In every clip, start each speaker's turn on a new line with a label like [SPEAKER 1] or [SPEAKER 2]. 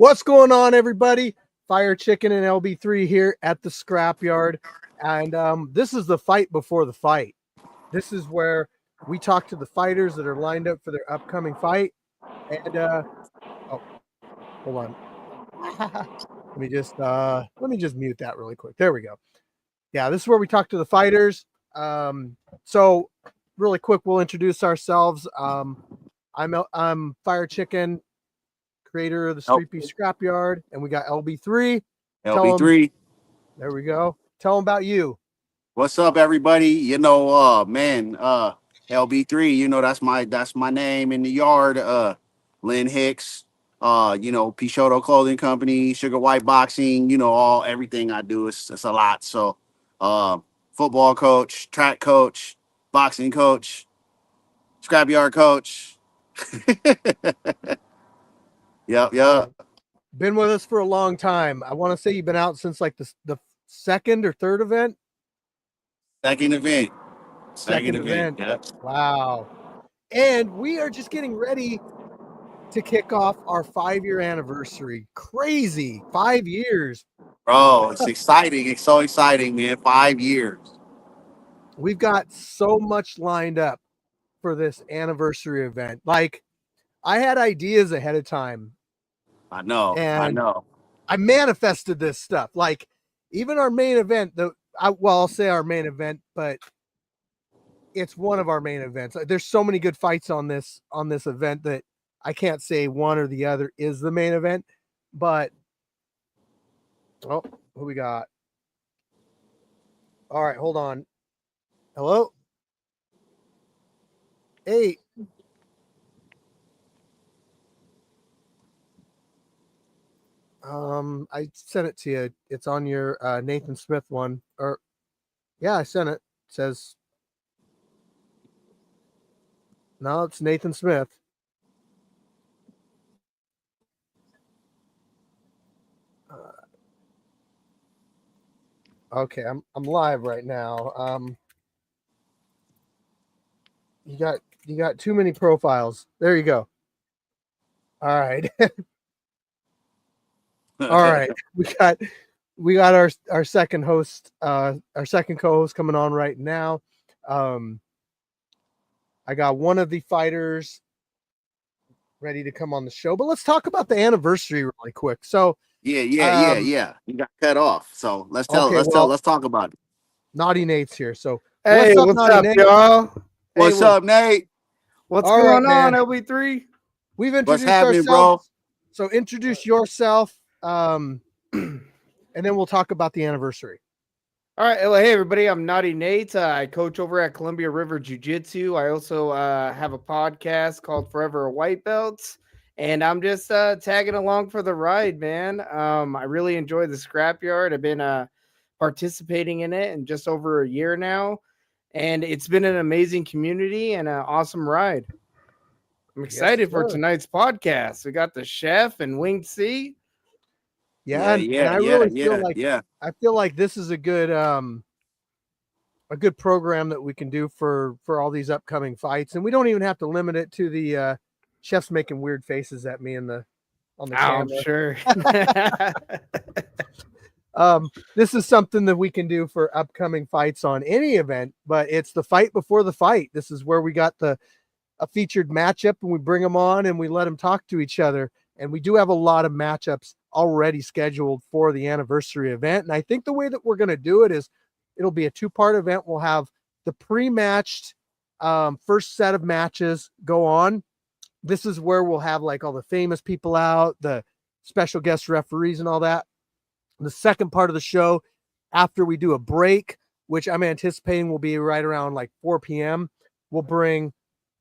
[SPEAKER 1] What's going on, everybody? Fire Chicken and LB3 here at the Scrapyard. And this is the fight before the fight. This is where we talk to the fighters that are lined up for their upcoming fight. And oh, hold on. let me just mute that really quick. There we go. Yeah, this is where we talk to the fighters. So really quick, we'll introduce ourselves. I'm Fire Chicken, creator of the Street Beef Scrapyard, and we got LB3.
[SPEAKER 2] LB3.
[SPEAKER 1] There we go. Tell them about you.
[SPEAKER 2] What's up, everybody? LB3. That's my name in the yard. Lynn Hicks. Peixoto Clothing Company, Sugar White Boxing. Everything I do is a lot. So, football coach, track coach, boxing coach, scrapyard coach. Yep.
[SPEAKER 1] Been with us for a long time. I want to say you've been out since like the second or third event.
[SPEAKER 2] Second event.
[SPEAKER 1] Yep. Wow. And we are just getting ready to kick off our 5-year anniversary. Crazy. 5 years.
[SPEAKER 2] Bro, it's exciting. It's so exciting, man. 5 years.
[SPEAKER 1] We've got so much lined up for this anniversary event. Like, I had ideas ahead of time.
[SPEAKER 2] I know.
[SPEAKER 1] I manifested this stuff. Like, even our main event, I'll say our main event, but it's one of our main events. There's so many good fights on this event that I can't say one or the other is the main event. But who we got? All right, hold on. Hello? Hey. I sent it to you. It's on your Nathan Smith one. I sent it. It says no, it's Nathan Smith. Okay, I'm live right now. You got too many profiles. There you go. All right. All right. We got our second host, our second co-host coming on right now. I got one of the fighters ready to come on the show, but let's talk about the anniversary really quick. So
[SPEAKER 2] yeah. You got cut off. So let's talk about it.
[SPEAKER 1] Naughty Nate's here. So
[SPEAKER 3] hey, what's up, y'all?
[SPEAKER 2] What's up, Nate?
[SPEAKER 3] What's going on, LB3?
[SPEAKER 1] We've introduced ourselves, bro. So introduce yourself, and then we'll talk about the anniversary.
[SPEAKER 3] All right. Well, hey, everybody. I'm Naughty Nate. I coach over at Columbia River Jiu-Jitsu. I also have a podcast called Forever a White Belts, and I'm just tagging along for the ride, man. I really enjoy the Scrapyard. I've been participating in it in just over a year now, and it's been an amazing community and an awesome ride. I'm excited for tonight's podcast. We got the chef and Winged C.
[SPEAKER 1] I feel like this is a good program that we can do for all these upcoming fights, and we don't even have to limit it to the chefs making weird faces at me on the camera.
[SPEAKER 3] I'm sure.
[SPEAKER 1] This is something that we can do for upcoming fights on any event, but it's the fight before the fight. This is where we got a featured matchup, and we bring them on and we let them talk to each other. And we do have a lot of matchups already scheduled for the anniversary event. And I think the way that we're going to do it is it'll be a 2-part event. We'll have the pre-matched first set of matches go on. This is where we'll have like all the famous people out, the special guest referees and all that. The second part of the show, after we do a break, which I'm anticipating will be right around like 4 p.m., we'll bring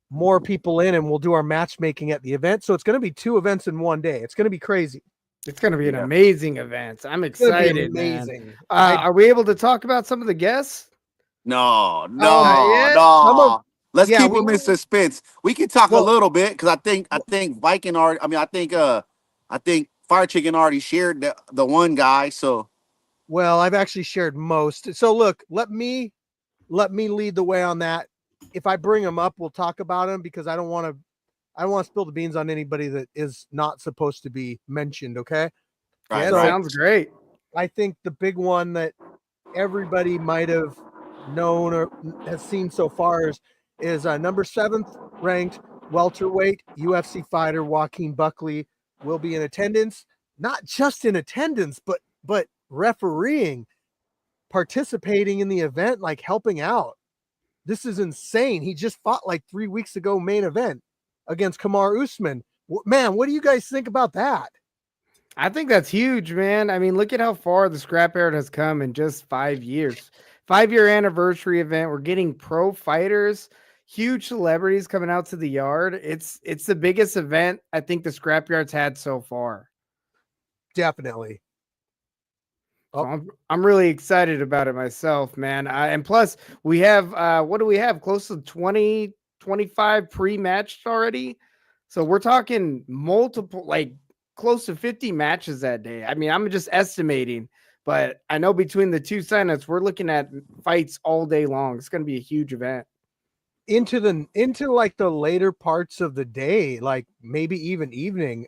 [SPEAKER 1] more people in and we'll do our matchmaking at the event. So it's going to be 2 events in one day. It's going to be crazy.
[SPEAKER 3] It's going to be an amazing event. I'm excited. Amazing. Man. Are we able to talk about some of the guests?
[SPEAKER 2] No. Let's keep them in suspense. We can talk a little bit because I think Viking already. I think Fire Chicken already shared the one guy. So,
[SPEAKER 1] well, I've actually shared most. So look, let me lead the way on that. If I bring them up, we'll talk about them because I don't want to I don't want to spill the beans on anybody that is not supposed to be mentioned. Okay.
[SPEAKER 3] Yeah,
[SPEAKER 1] So-
[SPEAKER 3] sounds great.
[SPEAKER 1] I think the big one that everybody might have known or has seen so far is number 7th ranked welterweight UFC fighter Joaquin Buckley will be in attendance, not just in attendance, but refereeing, participating in the event, like helping out. This is insane. He just fought like 3 weeks ago, main event against Kamaru Usman. Man, what do you guys think about that?
[SPEAKER 3] I think that's huge, man. I mean, look at how far the scrapyard has come in just 5 years. 5-year anniversary event. We're getting pro fighters, huge celebrities coming out to the yard. It's the biggest event I think the scrapyard's had so far.
[SPEAKER 1] Definitely.
[SPEAKER 3] So I'm really excited about it myself, man. And plus, we have what do we have? Close to 20, 25 pre-matched already. So we're talking multiple, like close to 50 matches that day. I mean, I'm just estimating, but I know between the two signups, we're looking at fights all day long. It's going to be a huge event.
[SPEAKER 1] Into like the later parts of the day, like maybe even evening.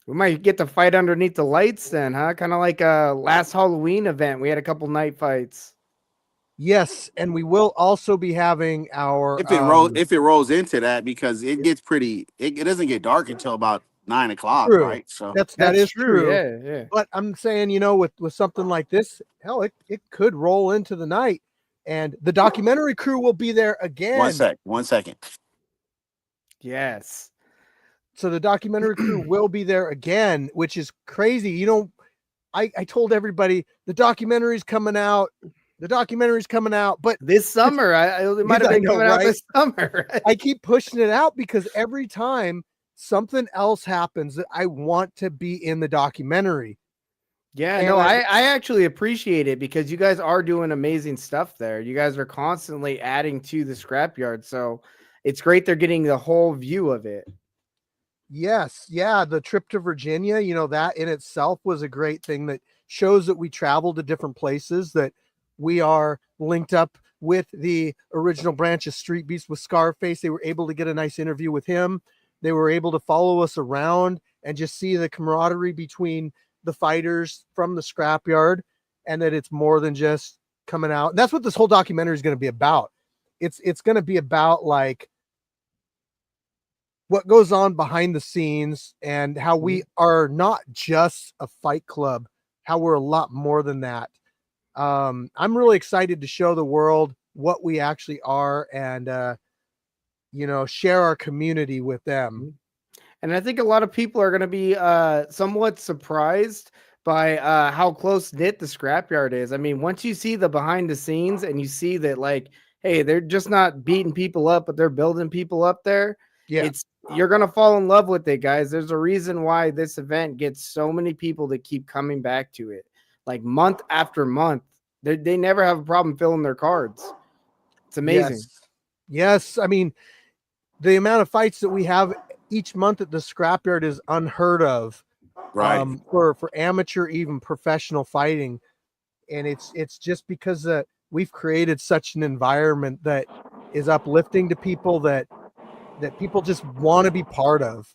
[SPEAKER 3] We might get to fight underneath the lights then, huh? Kind of like a last Halloween event. We had a couple night fights.
[SPEAKER 1] Yes, and we will also be having our
[SPEAKER 2] if it rolls into that, because it gets pretty, it doesn't get dark until about 9 o'clock,
[SPEAKER 1] True.
[SPEAKER 2] right? So
[SPEAKER 1] that is true.
[SPEAKER 3] Yeah.
[SPEAKER 1] But I'm saying, with something like this, hell, it could roll into the night, and the documentary crew will be there again.
[SPEAKER 2] 1 second.
[SPEAKER 3] Yes.
[SPEAKER 1] So the documentary crew will be there again, which is crazy. I told everybody the documentary's coming out. But
[SPEAKER 3] This summer, it might have been coming out this summer.
[SPEAKER 1] I keep pushing it out because every time something else happens that I want to be in the documentary.
[SPEAKER 3] Yeah,
[SPEAKER 1] And
[SPEAKER 3] no, I actually appreciate it because you guys are doing amazing stuff there. You guys are constantly adding to the scrapyard. So it's great they're getting the whole view of it.
[SPEAKER 1] Yes. Yeah. The trip to Virginia, that in itself was a great thing that shows that we traveled to different places, that we are linked up with the original branch of Street Beast with Scarface. They were able to get a nice interview with him. They were able to follow us around and just see the camaraderie between the fighters from the scrapyard, and that it's more than just coming out. And that's what this whole documentary is going to be about. It's going to be about like what goes on behind the scenes and how we are not just a fight club, how we're a lot more than that. I'm really excited to show the world what we actually are and, share our community with them.
[SPEAKER 3] And I think a lot of people are going to be somewhat surprised by how close knit the scrapyard is. I mean, once you see the behind the scenes and you see that, like, hey, they're just not beating people up, but they're building people up there.
[SPEAKER 1] Yeah.
[SPEAKER 3] You're going to fall in love with it, guys. There's a reason why this event gets so many people that keep coming back to it, like month after month. They never have a problem filling their cards. It's amazing.
[SPEAKER 1] Yes. I mean, the amount of fights that we have each month at the scrapyard is unheard of,
[SPEAKER 2] Right.
[SPEAKER 1] For amateur, even professional fighting. And it's just because we've created such an environment that is uplifting to people that people just want to be part of.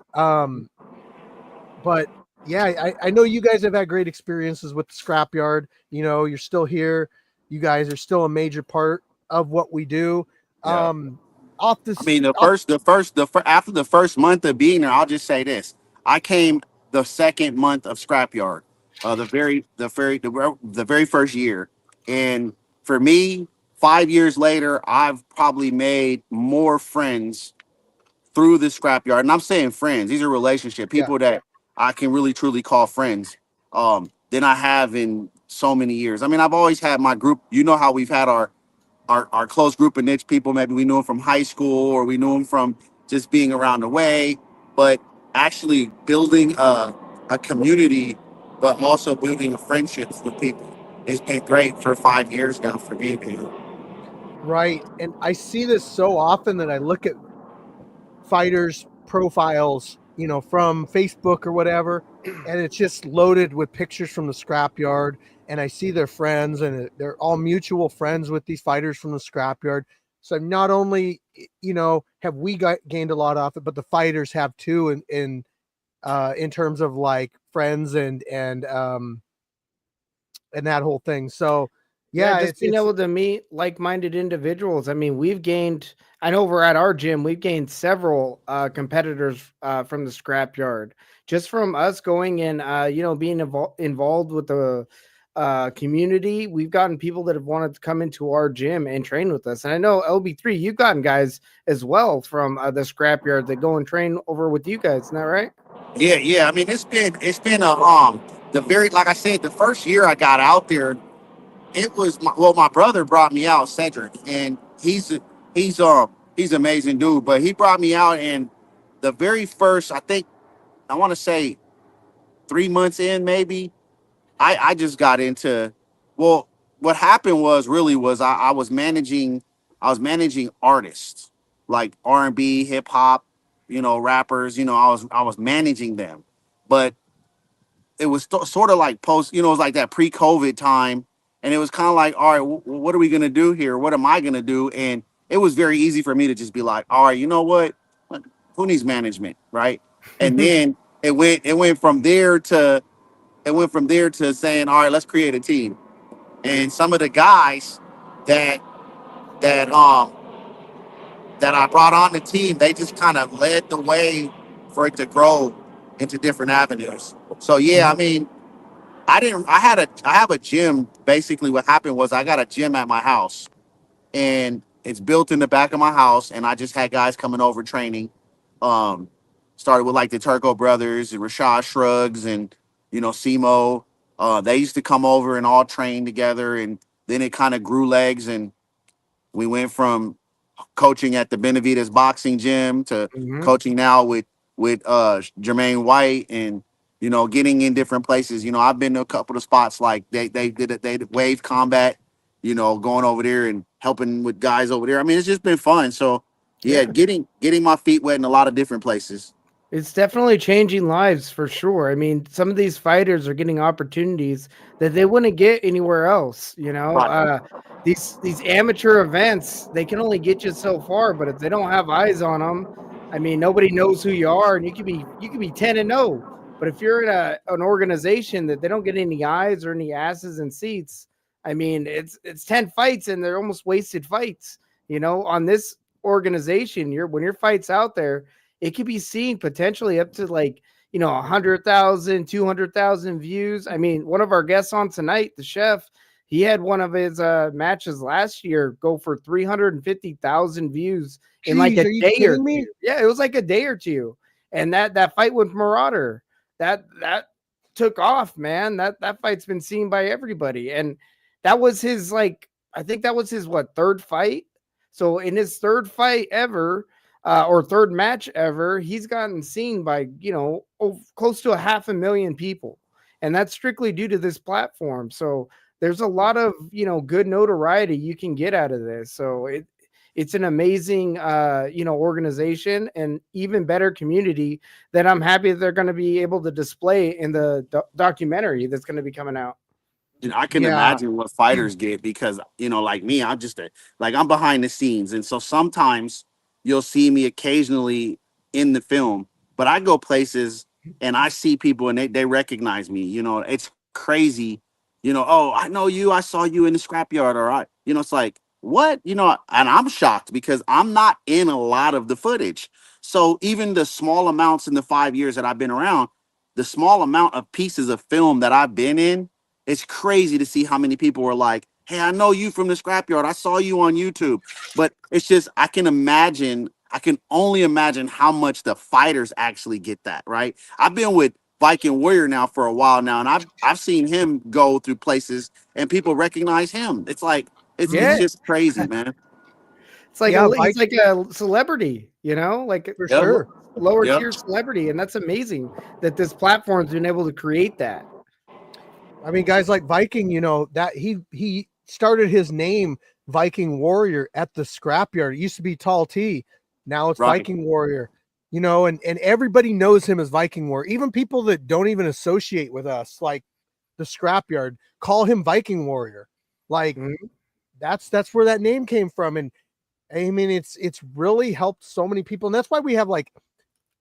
[SPEAKER 1] But yeah, I know you guys have had great experiences with the scrapyard. You're still here. You guys are still a major part of what we do.
[SPEAKER 2] Yeah.
[SPEAKER 1] After
[SPEAKER 2] the first month of being there, I'll just say this: I came the second month of scrapyard, the very first year, and for me, 5 years later, I've probably made more friends through the scrapyard, and I'm saying friends; these are relationship people that I can really truly call friends, than I have in so many years. I mean, I've always had my group. You know how we've had our close group of niche people. Maybe we knew them from high school or we knew them from just being around the way, but actually building a community, but also building friendships with people. It's been great for 5 years now for me, man.
[SPEAKER 1] Right. And I see this so often that I look at fighters' profiles, from Facebook or whatever, and it's just loaded with pictures from the scrapyard. And I see their friends, and they're all mutual friends with these fighters from the scrapyard. So not only, have we gained a lot off it, but the fighters have too, in terms of like friends and that whole thing. So yeah,
[SPEAKER 3] just being able to meet like-minded individuals. I mean, I know we're at our gym, we've gained several competitors from the scrapyard, just from us going and being involved with the community. We've gotten people that have wanted to come into our gym and train with us. And I know LB3, you've gotten guys as well from the scrapyard that go and train over with you guys. Isn't that right?
[SPEAKER 2] Yeah. I mean, it's been a like I said, the first year I got out there, it was my brother brought me out, Cedric, and he's an amazing dude. But he brought me out, and the very first, I want to say 3 months in, maybe, I just got into, well, what happened was I was managing artists like R&B, hip hop, rappers. I was managing them, but it was sort of like post, it was like that pre-COVID time, and it was kind of like, all right, what are we gonna do here? What am I gonna do? And it was very easy for me to just be like, all right, you know what? Who needs management, right? And then it went from there to saying, all right, let's create a team. And some of the guys that that um that I brought on the team, they just kind of led the way for it to grow into different avenues. So yeah, I mean, I have a gym. Basically what happened was I got a gym at my house, and it's built in the back of my house, and I just had guys coming over training. Um, Started with like the Turco brothers and Rashad Shrugs and Simo. They used to come over and all train together, and then it kind of grew legs, and we went from coaching at the Benavides boxing gym to coaching now with Jermaine White, and getting in different places. I've been to a couple of spots like they did it. They did Wave Combat, going over there and helping with guys over there. I mean, it's just been fun. So yeah, getting my feet wet in a lot of different places.
[SPEAKER 3] It's definitely changing lives for sure. I mean, some of these fighters are getting opportunities that they wouldn't get anywhere else.
[SPEAKER 2] Right.
[SPEAKER 3] These amateur events, they can only get you so far, but if they don't have eyes on them, I mean, nobody knows who you are, and you could be 10-0. But if you're in an organization that they don't get any eyes or any asses and seats, I mean, it's 10 fights and they're almost wasted fights. On this organization, when your fight's out there, it could be seen potentially up to 100,000, 200,000 views. I mean, one of our guests on tonight, the chef, he had one of his matches last year go for 350,000 views in like a day or two. Yeah, it was like a day or two. And that fight with Marauder, that took off, man. That fight's been seen by everybody. And that was his, I think that was his third fight. So in his third fight ever, or third match ever, he's gotten seen by, close to 500,000 people. And that's strictly due to this platform. So there's a lot of, good notoriety you can get out of this. So it's an amazing, organization and even better community that I'm happy that they're going to be able to display in the documentary that's going to be coming out.
[SPEAKER 2] I can imagine what fighters get because, like me, I'm behind the scenes. And so sometimes you'll see me occasionally in the film, but I go places and I see people and they recognize me. It's crazy. Oh, I know you. I saw you in the scrapyard. Or it's like, what? And I'm shocked because I'm not in a lot of the footage. So even the small amounts in the 5 years that I've been around, the small amount of pieces of film that I've been in, it's crazy to see how many people were like, hey, I know you from the scrapyard. I saw you on YouTube. But it's just, I can only imagine how much the fighters actually get that, right? I've been with Viking Warrior now for a while now, and I've seen him go through places and people recognize him. It's like, it's just crazy, man.
[SPEAKER 3] It's like it's like a celebrity,
[SPEAKER 1] for sure.
[SPEAKER 3] Lower tier celebrity. And that's amazing that this platform's been able to create that.
[SPEAKER 1] I mean, guys like Viking, that he started his name Viking Warrior at the scrapyard. It used to be Tall T. Now it's Viking Warrior, and everybody knows him as Viking Warrior. Even people that don't even associate with us, like the scrapyard, call him Viking Warrior. Like that's where that name came from. And I mean, it's really helped so many people, and that's why we have like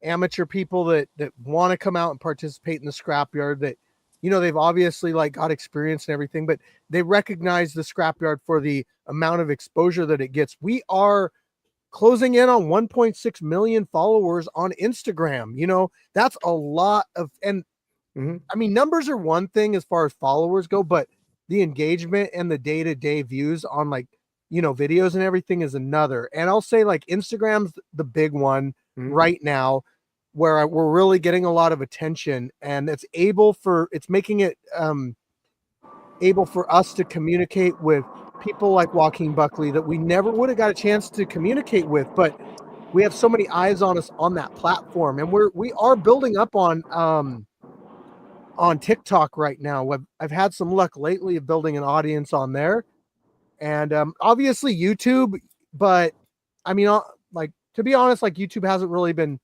[SPEAKER 1] amateur people that want to come out and participate in the scrapyard. That they've obviously like got experience and everything, but they recognize the scrapyard for the amount of exposure that it gets. We are closing in on 1.6 million followers on Instagram. That's a lot of, and I mean, numbers are one thing as far as followers go, but the engagement and the day-to-day views on like, videos and everything is another. And I'll say like Instagram's the big one right now, where we're really getting a lot of attention, and it's making it able for us to communicate with people like Joaquin Buckley that we never would have got a chance to communicate with, but we have so many eyes on us on that platform, and we are building up on TikTok right now. I've had some luck lately of building an audience on there, and obviously YouTube, but I mean, like, to be honest, like, YouTube hasn't really been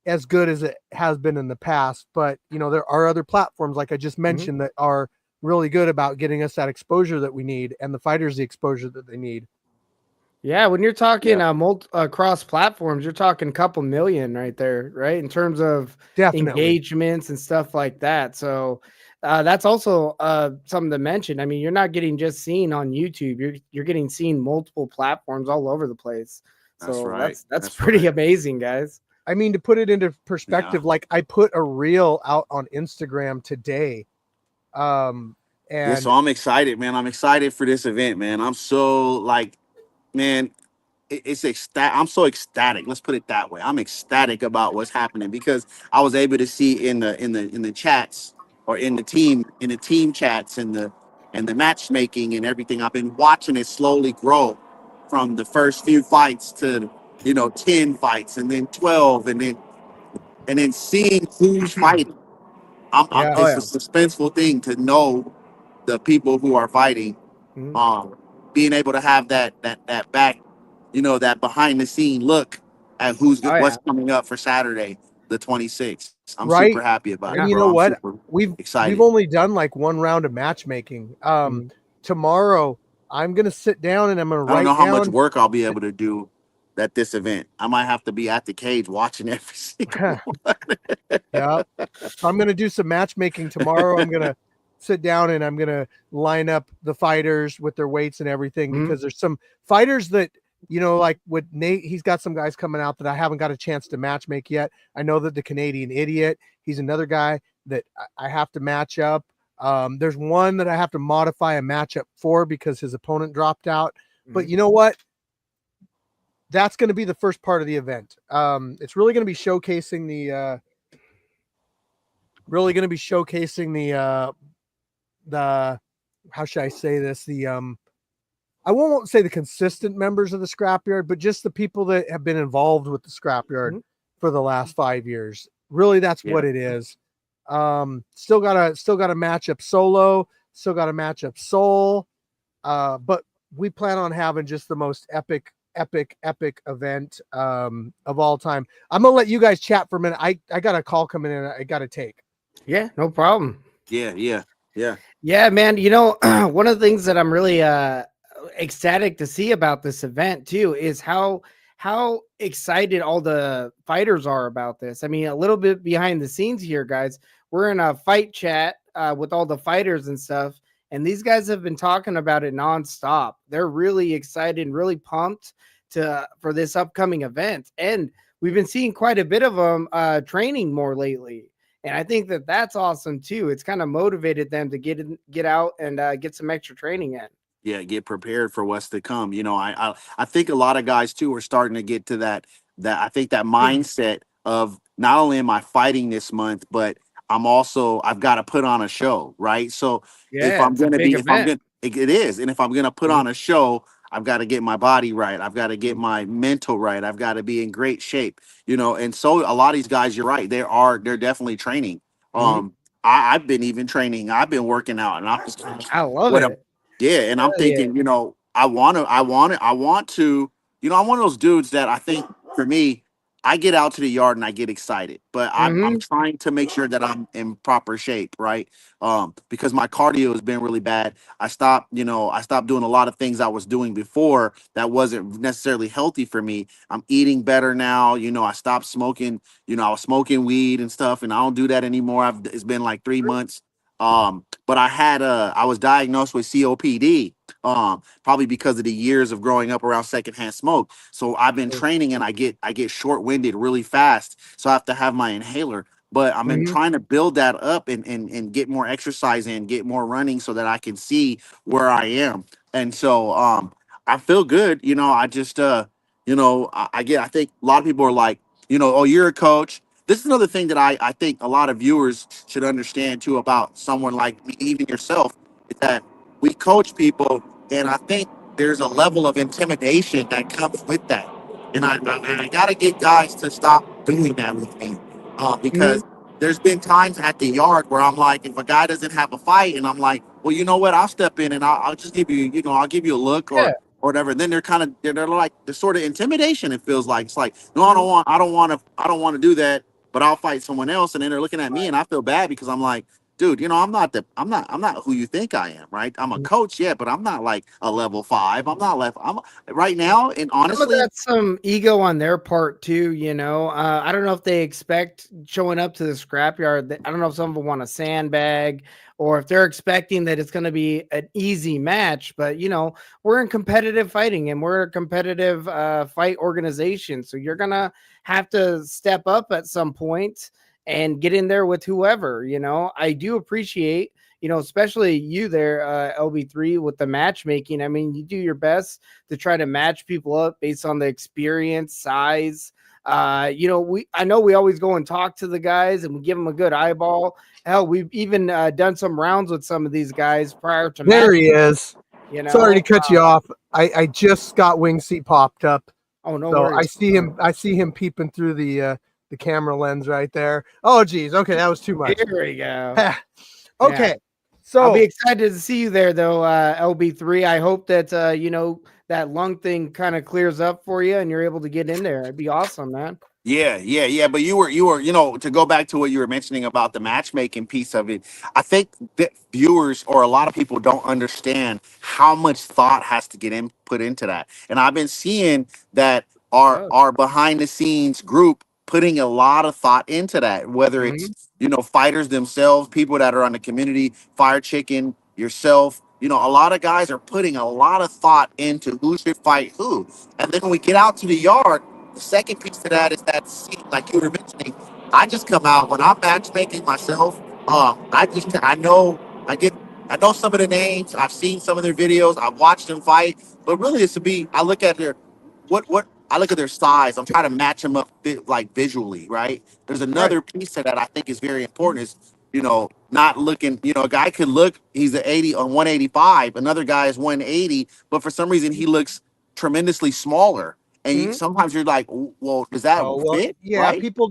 [SPEAKER 1] as good as it has been in the past, but there are other platforms like I just mentioned that are really good about getting us that exposure that we need, and the fighters the exposure that they need.
[SPEAKER 3] Yeah, when you're talking cross platforms, you're talking a couple million right there, right? In terms of engagements and stuff like that. So that's also something to mention. I mean, you're not getting just seen on YouTube. You're getting seen multiple platforms all over the place. So that's pretty amazing, guys.
[SPEAKER 1] I mean, to put it into perspective, like I put a reel out on Instagram today. And
[SPEAKER 2] so I'm excited, man. I'm excited for this event, man. I'm so like, man, it's ecstatic. I'm so ecstatic. Let's put it that way. I'm ecstatic about what's happening because I was able to see in the chats, or in the team chats and the matchmaking and everything. I've been watching it slowly grow from the first few fights to 10 fights, and then 12, and then seeing who's fighting. It's a suspenseful thing to know the people who are fighting. Being able to have that back, that behind the scene look at what's coming up for Saturday, the 26th. I'm super happy about it.
[SPEAKER 1] And you know what? We've only done like one round of matchmaking. Tomorrow I'm gonna sit down and I'm gonna write down.
[SPEAKER 2] I don't know how much work I'll be able to do at this event. I might have to be at the cage watching every single one.
[SPEAKER 1] Yeah. So I'm going to do some matchmaking tomorrow. I'm going to sit down and I'm going to line up the fighters with their weights and everything, because there's some fighters that, like with Nate, he's got some guys coming out that I haven't got a chance to matchmake yet. I know that the Canadian Idiot, he's another guy that I have to match up. There's one that I have to modify a matchup for because his opponent dropped out. But you know what? That's going to be the first part of the event. It's really going to be showcasing the how should I say this? I won't say the consistent members of the scrapyard, but just the people that have been involved with the scrapyard for the last 5 years. Really, that's what it is. Still got to match up Solo, still got to match up Soul. But we plan on having just the most epic event of all time. I'm gonna let you guys chat for a minute. I got a call coming in. I got to take.
[SPEAKER 3] Yeah, no problem.
[SPEAKER 2] Yeah,
[SPEAKER 3] man. One of the things that I'm really ecstatic to see about this event too is how excited all the fighters are about this. I mean, a little bit behind the scenes here, guys. We're in a fight chat with all the fighters and stuff, and these guys have been talking about it nonstop. They're really excited and really pumped for this upcoming event. And we've been seeing quite a bit of them training more lately. And I think that that's awesome too. It's kind of motivated them to get out and get some extra training in.
[SPEAKER 2] Yeah, get prepared for what's to come. I think a lot of guys too are starting to get to that I think that mindset of not only am I fighting this month, but I've got to put on a show, right? So if I'm going to be, it is. And if I'm going to put on a show, I've got to get my body right. I've got to get my mental right. I've got to be in great shape, and so a lot of these guys, you're right. They're definitely training. I've been even training. I've been working out, and
[SPEAKER 3] I love it.
[SPEAKER 2] And I'm thinking, I want to, I'm one of those dudes that I think for me, I get out to the yard and I get excited, but I'm
[SPEAKER 3] Mhm.
[SPEAKER 2] trying to make sure that I'm in proper shape, right? Because my cardio has been really bad. I stopped doing a lot of things I was doing before that wasn't necessarily healthy for me. I'm eating better now. I stopped smoking. I was smoking weed and stuff, and I don't do that anymore. It's been like 3 months. But I was diagnosed with COPD. Probably because of the years of growing up around secondhand smoke. So I've been training and I get short-winded really fast. So I have to have my inhaler. But I've been
[SPEAKER 3] Mhm.
[SPEAKER 2] trying to build that up and get more exercise in, get more running so that I can see where I am. And so I feel good. I just I think a lot of people are like, oh, you're a coach. This is another thing that I think a lot of viewers should understand too about someone like me, even yourself, is that we coach people, and I think there's a level of intimidation that comes with that. And I got to get guys to stop doing that with me,
[SPEAKER 3] Mhm.
[SPEAKER 2] because there's been times at the yard where I'm like, if a guy doesn't have a fight, and I'm like, well, you know what, I'll step in and I'll just give you, I'll give you a look
[SPEAKER 3] Yeah.
[SPEAKER 2] or whatever. And then they're like the sort of intimidation. It feels like it's like, no, I don't want to do that, but I'll fight someone else. And then they're looking at me, and I feel bad because I'm like, dude, I'm not who you think I am, right? I'm a coach, yeah, but I'm not like a level 5. I'm not left. I'm right now, and
[SPEAKER 3] Some of
[SPEAKER 2] honestly,
[SPEAKER 3] that's some ego on their part too, you know. I don't know if they expect showing up to the scrapyard. I don't know if some of them want a sandbag or if they're expecting that it's going to be an easy match. But we're in competitive fighting and we're a competitive fight organization, so you're gonna have to step up at some point and get in there with whoever. I do appreciate. Especially you there, LB3, with the matchmaking. I mean, you do your best to try to match people up based on the experience, size. I know we always go and talk to the guys and we give them a good eyeball. Hell, we've even done some rounds with some of these guys prior to match.
[SPEAKER 1] There he is.
[SPEAKER 3] You
[SPEAKER 1] Sorry to
[SPEAKER 3] know,
[SPEAKER 1] cut you off. I just got Wing Seat popped up.
[SPEAKER 3] oh no
[SPEAKER 1] So
[SPEAKER 3] worries.
[SPEAKER 1] I see him peeping through the camera lens right there. Oh geez, okay, that was too much.
[SPEAKER 3] Here we go.
[SPEAKER 1] Okay.
[SPEAKER 3] I'll be
[SPEAKER 1] So
[SPEAKER 3] excited to see you there, though, LB3. I hope that that lung thing kind of clears up for you and you're able to get in there. It'd be awesome, man.
[SPEAKER 2] yeah. But you were, to go back to what you were mentioning about the matchmaking piece of it. I think that viewers or a lot of people don't understand how much thought has to put into that. And I've been seeing that
[SPEAKER 3] Oh.
[SPEAKER 2] our behind the scenes group putting a lot of thought into that, whether it's
[SPEAKER 3] Mhm.
[SPEAKER 2] fighters themselves, people that are on the community, Fire Chicken, yourself. A lot of guys are putting a lot of thought into who should fight who. And then when we get out to the yard, the second piece to that is that scene, like you were mentioning. I just come out when I'm matchmaking myself. I know some of the names. I've seen some of their videos. I've watched them fight. But really, it's to be. I look at their size. I'm trying to match them up like visually, right? There's
[SPEAKER 3] Right.
[SPEAKER 2] another piece to that I think is very important. Is not looking. A guy could look. He's an 80 on 185. Another guy is 180, but for some reason he looks tremendously smaller. And
[SPEAKER 3] Mhm.
[SPEAKER 2] sometimes you're like, well, does that
[SPEAKER 1] oh well,
[SPEAKER 2] fit?
[SPEAKER 1] yeah,
[SPEAKER 2] Right?
[SPEAKER 1] people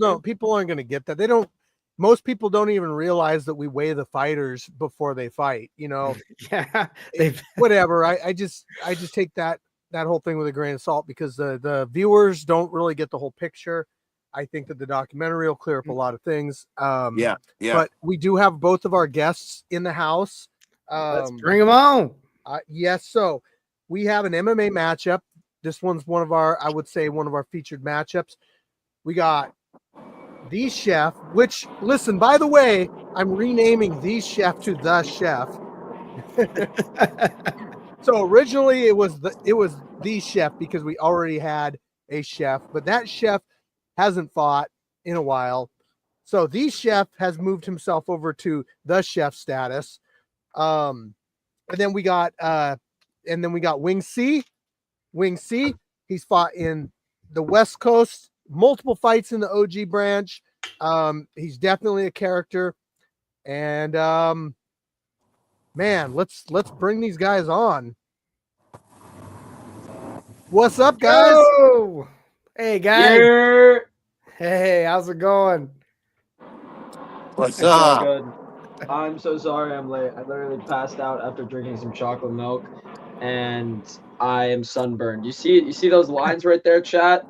[SPEAKER 1] aren't gonna get that. They don't most people don't even realize that we weigh the fighters before they fight,
[SPEAKER 3] Yeah. They've
[SPEAKER 1] whatever. I just take that whole thing with a grain of salt because the viewers don't really get the whole picture. I think that the documentary will clear up a lot of things.
[SPEAKER 2] Yeah.
[SPEAKER 1] But we do have both of our guests in the house.
[SPEAKER 3] let's bring them on.
[SPEAKER 1] Yes, so we have an MMA matchup. This one's one of our featured matchups. We got the Chef, which listen, by the way, I'm renaming the Chef to the Chef. So originally it was the Chef because we already had a chef, but that chef hasn't fought in a while. So the Chef has moved himself over to the Chef status. And then we got Wing C. Wing C. He's fought in the West Coast, multiple fights in the OG branch. He's definitely a character. And man, let's bring these guys on. What's up, guys?
[SPEAKER 3] Oh, hey guys.
[SPEAKER 4] Yeah,
[SPEAKER 3] Hey, how's it going?
[SPEAKER 2] What's
[SPEAKER 4] it's all
[SPEAKER 2] up?
[SPEAKER 4] good. I'm so sorry I'm late. I literally passed out after drinking some chocolate milk, and I am sunburned. You see those lines right there, chat?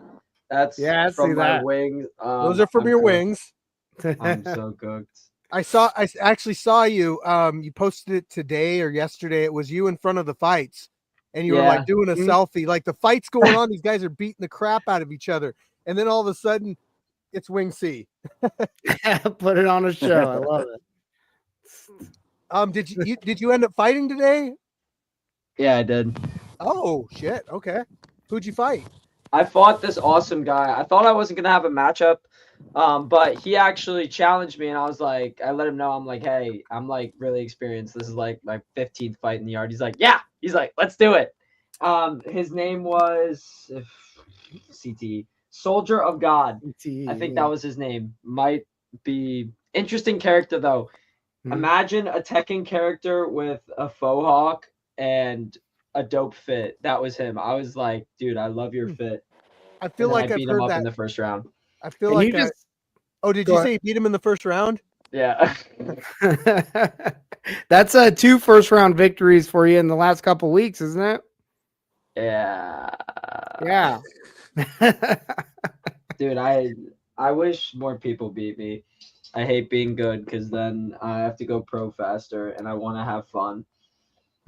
[SPEAKER 4] That's
[SPEAKER 3] Yeah, I see
[SPEAKER 4] from my
[SPEAKER 3] that.
[SPEAKER 4] wings.
[SPEAKER 1] Those are from
[SPEAKER 4] I'm
[SPEAKER 1] your
[SPEAKER 4] cooked.
[SPEAKER 1] wings.
[SPEAKER 4] I'm so cooked.
[SPEAKER 1] I actually saw you. You posted it today or yesterday. It was you in front of the fights, and you were
[SPEAKER 4] Yeah.
[SPEAKER 1] like doing a
[SPEAKER 3] Mhm.
[SPEAKER 1] selfie. Like the fight's going on, these guys are beating the crap out of each other, and then all of a sudden, it's Wing C.
[SPEAKER 3] Put it on a show. I love it.
[SPEAKER 1] Did you end up fighting today?
[SPEAKER 4] Yeah, I did.
[SPEAKER 1] Oh shit. Okay. Who'd you fight?
[SPEAKER 4] I fought this awesome guy. I thought I wasn't gonna have a matchup, but he actually challenged me, and I was like, I let him know, I'm like, hey, I'm like really experienced. This is like my 15th fight in the yard. He's like, yeah. He's like, let's do it. His name was CT Soldier of God. I think that was his name. Might be interesting character though.
[SPEAKER 3] Mhm.
[SPEAKER 4] Imagine a Tekken character with a faux hawk and a dope fit. That was him. I was like, dude, I love your fit.
[SPEAKER 1] I feel
[SPEAKER 4] And then
[SPEAKER 1] like
[SPEAKER 4] I
[SPEAKER 1] I've
[SPEAKER 4] beat him
[SPEAKER 1] heard
[SPEAKER 4] up
[SPEAKER 1] that.
[SPEAKER 4] in the first round.
[SPEAKER 1] I feel
[SPEAKER 3] And
[SPEAKER 1] like
[SPEAKER 3] you just
[SPEAKER 1] oh, did
[SPEAKER 3] Go
[SPEAKER 1] you
[SPEAKER 3] ahead.
[SPEAKER 1] say you beat him in the first round?
[SPEAKER 4] Yeah.
[SPEAKER 3] That's 2 first-round victories for you in the last couple weeks, isn't it?
[SPEAKER 4] Yeah.
[SPEAKER 3] Yeah.
[SPEAKER 4] Dude, I wish more people beat me. I hate being good because then I have to go pro faster and I want to have fun.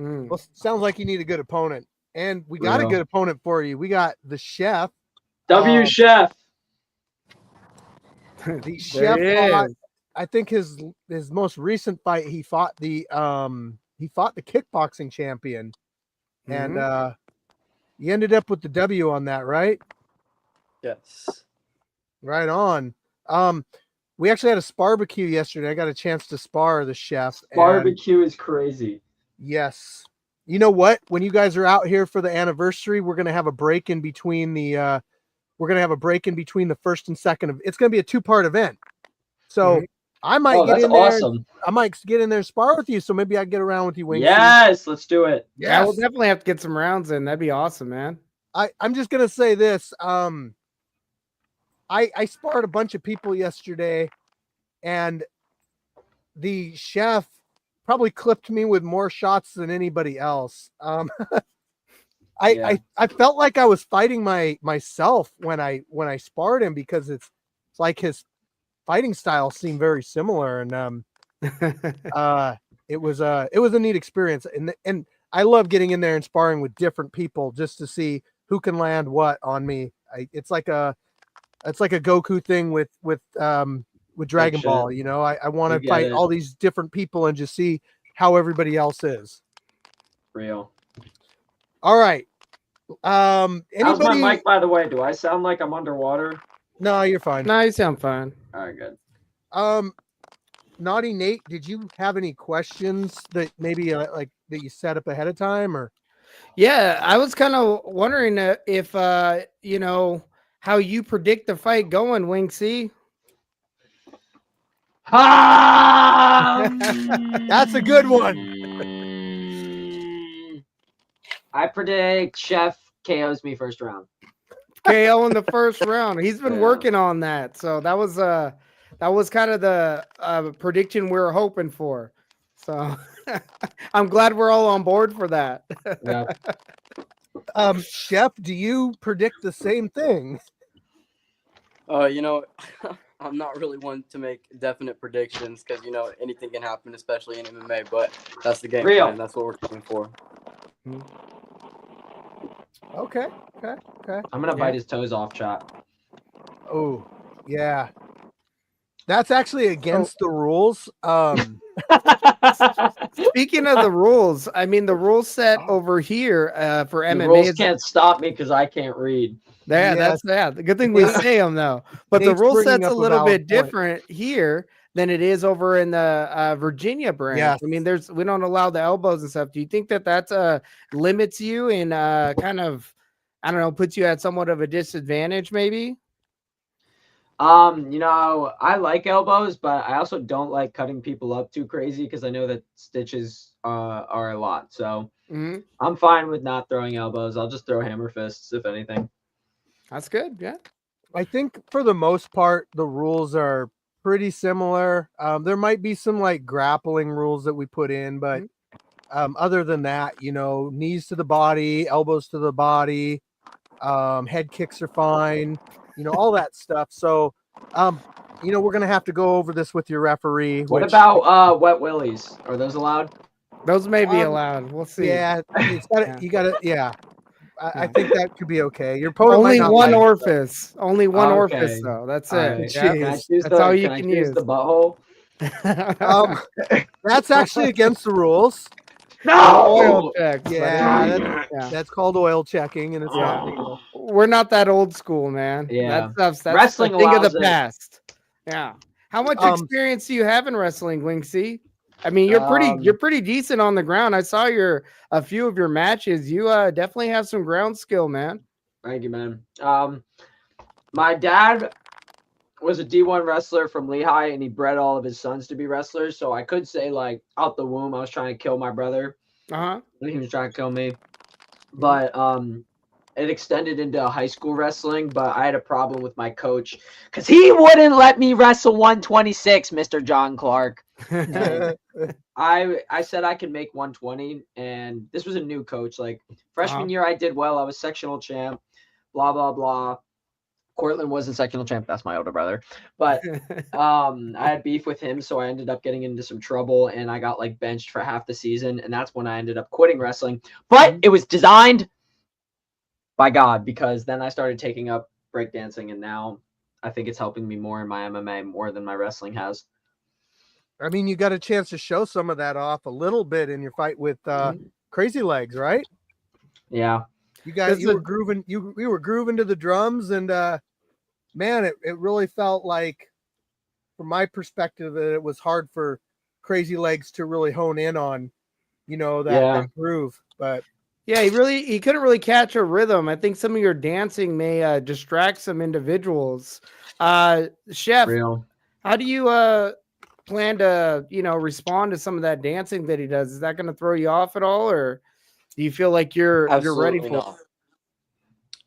[SPEAKER 3] Mm.
[SPEAKER 1] Well, sounds like you need a good opponent, and we got a
[SPEAKER 4] Real.
[SPEAKER 1] good opponent for you. We got the chef.
[SPEAKER 4] W Chef.
[SPEAKER 1] The
[SPEAKER 3] There
[SPEAKER 1] chef
[SPEAKER 3] it
[SPEAKER 1] fought.
[SPEAKER 3] is.
[SPEAKER 1] I think his most recent fight, he fought the kickboxing champion, and
[SPEAKER 3] Mhm.
[SPEAKER 1] you ended up with the W on that, right?
[SPEAKER 5] Yes.
[SPEAKER 1] Right on. We actually had a barbecue yesterday. I got a chance to spar the chef. And
[SPEAKER 4] Barbecue is crazy.
[SPEAKER 1] yes. You know what? When you guys are out here for the anniversary, we're gonna have a break in between the first and second of it's gonna be a 2-part event. So
[SPEAKER 3] Mhm.
[SPEAKER 1] I might
[SPEAKER 4] Oh,
[SPEAKER 1] get
[SPEAKER 4] that's
[SPEAKER 1] in there.
[SPEAKER 4] awesome.
[SPEAKER 1] I might get in there and spar with you. So maybe I get around with you, Wing.
[SPEAKER 4] Yes, let's do it.
[SPEAKER 3] Yeah, we'll
[SPEAKER 1] Yes.
[SPEAKER 3] definitely have to get some rounds in. That'd be awesome, man.
[SPEAKER 1] I'm just gonna say this. I sparred a bunch of people yesterday, and the chef probably clipped me with more shots than anybody else.
[SPEAKER 4] Yeah.
[SPEAKER 1] I felt like I was fighting myself when I sparred him because it's like his fighting style seemed very similar, and it was a neat experience, and I love getting in there and sparring with different people just to see who can land what on me. It's like a Goku thing with Dragon
[SPEAKER 4] shit.
[SPEAKER 1] Ball. You know, I want
[SPEAKER 4] You
[SPEAKER 1] to
[SPEAKER 4] get
[SPEAKER 1] fight
[SPEAKER 4] it.
[SPEAKER 1] all these different people and just see how everybody else is.
[SPEAKER 4] Real.
[SPEAKER 1] All right.
[SPEAKER 4] How's my
[SPEAKER 1] Anybody?
[SPEAKER 4] mic, by the way? Do I sound like I'm underwater?
[SPEAKER 1] No, you're fine.
[SPEAKER 3] No, you sound fine.
[SPEAKER 4] All right, good.
[SPEAKER 1] Naughty Nate, did you have any questions that maybe like that you set up ahead of time, or?
[SPEAKER 3] Yeah, I was kind of wondering if you know how you predict the fight going, Wing C.
[SPEAKER 1] That's a good one.
[SPEAKER 4] I predict Chef KOs me first round.
[SPEAKER 3] KO in the first round. He's been
[SPEAKER 4] Yeah.
[SPEAKER 3] working on that, so that was kind of the prediction we were hoping for. So I'm glad we're all on board for that.
[SPEAKER 4] Yeah.
[SPEAKER 1] Chef, do you predict the same thing?
[SPEAKER 5] You know, I'm not really one to make definite predictions because you know anything can happen, especially in MMA. But that's the game
[SPEAKER 4] Real.
[SPEAKER 5] plan. That's what we're going for.
[SPEAKER 1] Okay.
[SPEAKER 4] I'm gonna bite his toes off, chat.
[SPEAKER 1] Oh, yeah. That's actually against the rules.
[SPEAKER 3] Speaking of the rules, I mean the rule set over here for
[SPEAKER 4] The
[SPEAKER 3] MMA
[SPEAKER 4] rules
[SPEAKER 3] is
[SPEAKER 4] can't stop me because I can't read.
[SPEAKER 3] yeah,
[SPEAKER 1] Yes.
[SPEAKER 3] that's the good thing we say them though. But the
[SPEAKER 1] Nate's
[SPEAKER 3] rule
[SPEAKER 1] bringing
[SPEAKER 3] set's
[SPEAKER 1] up
[SPEAKER 3] a
[SPEAKER 1] a
[SPEAKER 3] little
[SPEAKER 1] valid
[SPEAKER 3] bit
[SPEAKER 1] point.
[SPEAKER 3] different here than it is over in the Virginia branch.
[SPEAKER 1] Yes.
[SPEAKER 3] I mean, we don't allow the elbows and stuff. Do you think that that's limits you and kind of I don't know puts you at somewhat of a disadvantage maybe?
[SPEAKER 4] You know, I like elbows, but I also don't like cutting people up too crazy because I know that stitches are a lot. So
[SPEAKER 3] Mhm.
[SPEAKER 4] I'm fine with not throwing elbows. I'll just throw hammer fists if anything.
[SPEAKER 3] That's good. Yeah.
[SPEAKER 1] I think for the most part, the rules are pretty similar. There might be some like grappling rules that we put in, but other than that, you know, knees to the body, elbows to the body, head kicks are fine. all that stuff. So, we're gonna have to go over this with your referee.
[SPEAKER 4] What
[SPEAKER 1] which-
[SPEAKER 4] about wet willies? Are those allowed?
[SPEAKER 3] Those may be
[SPEAKER 1] Um,
[SPEAKER 3] allowed. We'll see.
[SPEAKER 1] Yeah, it's gotta,
[SPEAKER 3] Yeah.
[SPEAKER 1] you gotta, yeah. I
[SPEAKER 3] Yeah.
[SPEAKER 1] think that could be okay. Your opponent might
[SPEAKER 3] Only
[SPEAKER 1] not
[SPEAKER 3] one
[SPEAKER 1] like it,
[SPEAKER 3] orifice. Only one orifice,
[SPEAKER 4] Okay.
[SPEAKER 3] though. That's
[SPEAKER 4] All
[SPEAKER 3] it.
[SPEAKER 4] right.
[SPEAKER 3] Yeah.
[SPEAKER 4] Can I
[SPEAKER 1] Jeez.
[SPEAKER 4] choose
[SPEAKER 3] That's
[SPEAKER 4] the?
[SPEAKER 3] all you
[SPEAKER 4] can I
[SPEAKER 3] can
[SPEAKER 4] choose
[SPEAKER 3] use.
[SPEAKER 4] the butthole?
[SPEAKER 1] That's actually against the rules.
[SPEAKER 3] Oil checks. buddy.
[SPEAKER 1] Yeah,
[SPEAKER 3] Yeah.
[SPEAKER 1] that's called oil checking, and it's
[SPEAKER 3] Yeah.
[SPEAKER 1] not legal.
[SPEAKER 3] We're not that old school, man.
[SPEAKER 4] Yeah.
[SPEAKER 3] That's
[SPEAKER 4] Wrestling
[SPEAKER 3] a thing of
[SPEAKER 4] allows
[SPEAKER 3] the
[SPEAKER 4] it.
[SPEAKER 3] past. Yeah. How much
[SPEAKER 1] Um,
[SPEAKER 3] experience do you have in wrestling, Wing C? I mean, you're pretty decent on the ground. I saw a few of your matches. You definitely have some ground skill, man.
[SPEAKER 4] Thank you, man. My dad was a D1 wrestler from Lehigh, and he bred all of his sons to be wrestlers. So I could say, like, out the womb, I was trying to kill my brother.
[SPEAKER 3] Uh-huh.
[SPEAKER 4] He was trying to kill me. But it extended into high school wrestling, but I had a problem with my coach because he wouldn't let me wrestle 126, Mr. John Clark. I said I could make 120, and this was a new coach. Like, freshman year, I did well. I was sectional champ, blah, blah, blah. Cortland wasn't sectional champ. That's my older brother. But I had beef with him, so I ended up getting into some trouble, and I got, like, benched for half the season, and that's when I ended up quitting wrestling. But it was designed by God, because then I started taking up breakdancing, and now I think it's helping me more in my MMA more than my wrestling has.
[SPEAKER 1] I mean, you got a chance to show some of that off a little bit in your fight with Crazy Legs, right?
[SPEAKER 4] Yeah.
[SPEAKER 1] You were grooving. We were grooving to the drums, and man, it really felt like, from my perspective, that it was hard for Crazy Legs to really hone in on, that groove. But
[SPEAKER 3] yeah, he couldn't really catch a rhythm. I think some of your dancing may distract some individuals. Chef,
[SPEAKER 4] Real.
[SPEAKER 3] how do you plan to respond to some of that dancing that he does? Is that going to throw you off at all, or do you feel like you're ready for
[SPEAKER 5] not.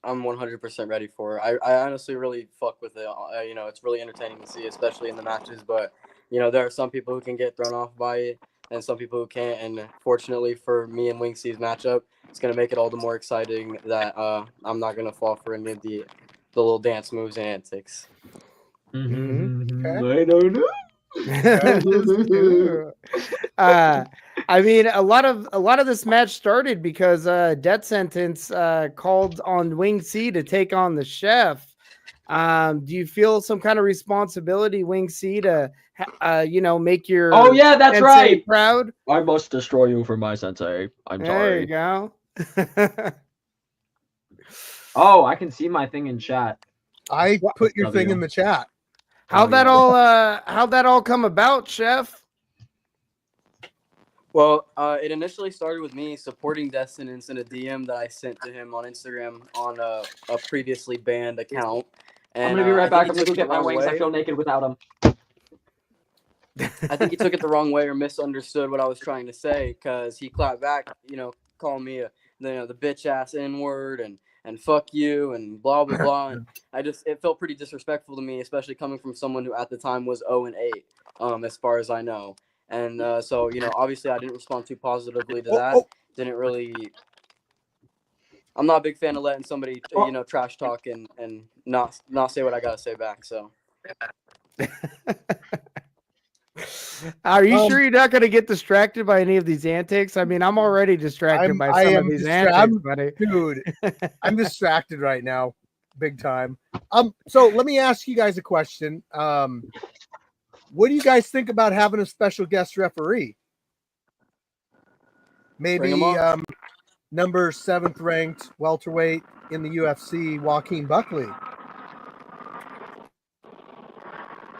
[SPEAKER 5] I'm 100% ready for it. I honestly really fuck with it. It's really entertaining to see, especially in the matches. But there are some people who can get thrown off by it, and some people who can't. And fortunately for me and Wing C's matchup, it's gonna make it all the more exciting that I'm not gonna fall for any of the little dance moves and antics.
[SPEAKER 3] Mm-hmm.
[SPEAKER 1] Okay.
[SPEAKER 4] I don't know.
[SPEAKER 3] I mean, a lot of this match started because Death Sentence called on Wing C to take on the Chef. Do you feel some kind of responsibility, Wing C, to make your
[SPEAKER 4] that's
[SPEAKER 3] sensei
[SPEAKER 4] right.
[SPEAKER 3] proud?
[SPEAKER 4] I must destroy you for my sensei. I'm
[SPEAKER 3] There you
[SPEAKER 4] sorry.
[SPEAKER 3] go.
[SPEAKER 4] Oh, I can see my thing in chat.
[SPEAKER 1] I put your thing
[SPEAKER 4] W.
[SPEAKER 1] in the chat.
[SPEAKER 3] How'd that all come about, Chef?
[SPEAKER 5] Well, it initially started with me supporting Death Sentence in a DM that I sent to him on Instagram on a previously banned account. And,
[SPEAKER 4] I'm gonna be right back.
[SPEAKER 5] I
[SPEAKER 4] I'm
[SPEAKER 5] think
[SPEAKER 4] gonna
[SPEAKER 5] he
[SPEAKER 4] go
[SPEAKER 5] took
[SPEAKER 4] get
[SPEAKER 5] it
[SPEAKER 4] my
[SPEAKER 5] the wrong
[SPEAKER 4] wings. I
[SPEAKER 5] way.
[SPEAKER 4] feel naked without them.
[SPEAKER 5] I think he took it the wrong way or misunderstood what I was trying to say, because he clapped back, calling me the bitch ass N word and fuck you and blah blah blah. And it felt pretty disrespectful to me, especially coming from someone who at the time was 0-8, as far as I know. And so obviously I didn't respond too positively to that. Didn't really. I'm not a big fan of letting somebody trash talk and not say what I gotta say back. So.
[SPEAKER 3] Are you sure you're not going to get distracted by any of these antics? I mean, I'm already distracted by some of these antics, buddy.
[SPEAKER 1] Dude, I'm distracted right now, big time. So let me ask you guys a question. What do you guys think about having a special guest referee? Maybe number 7th ranked welterweight in the UFC, Joaquin Buckley.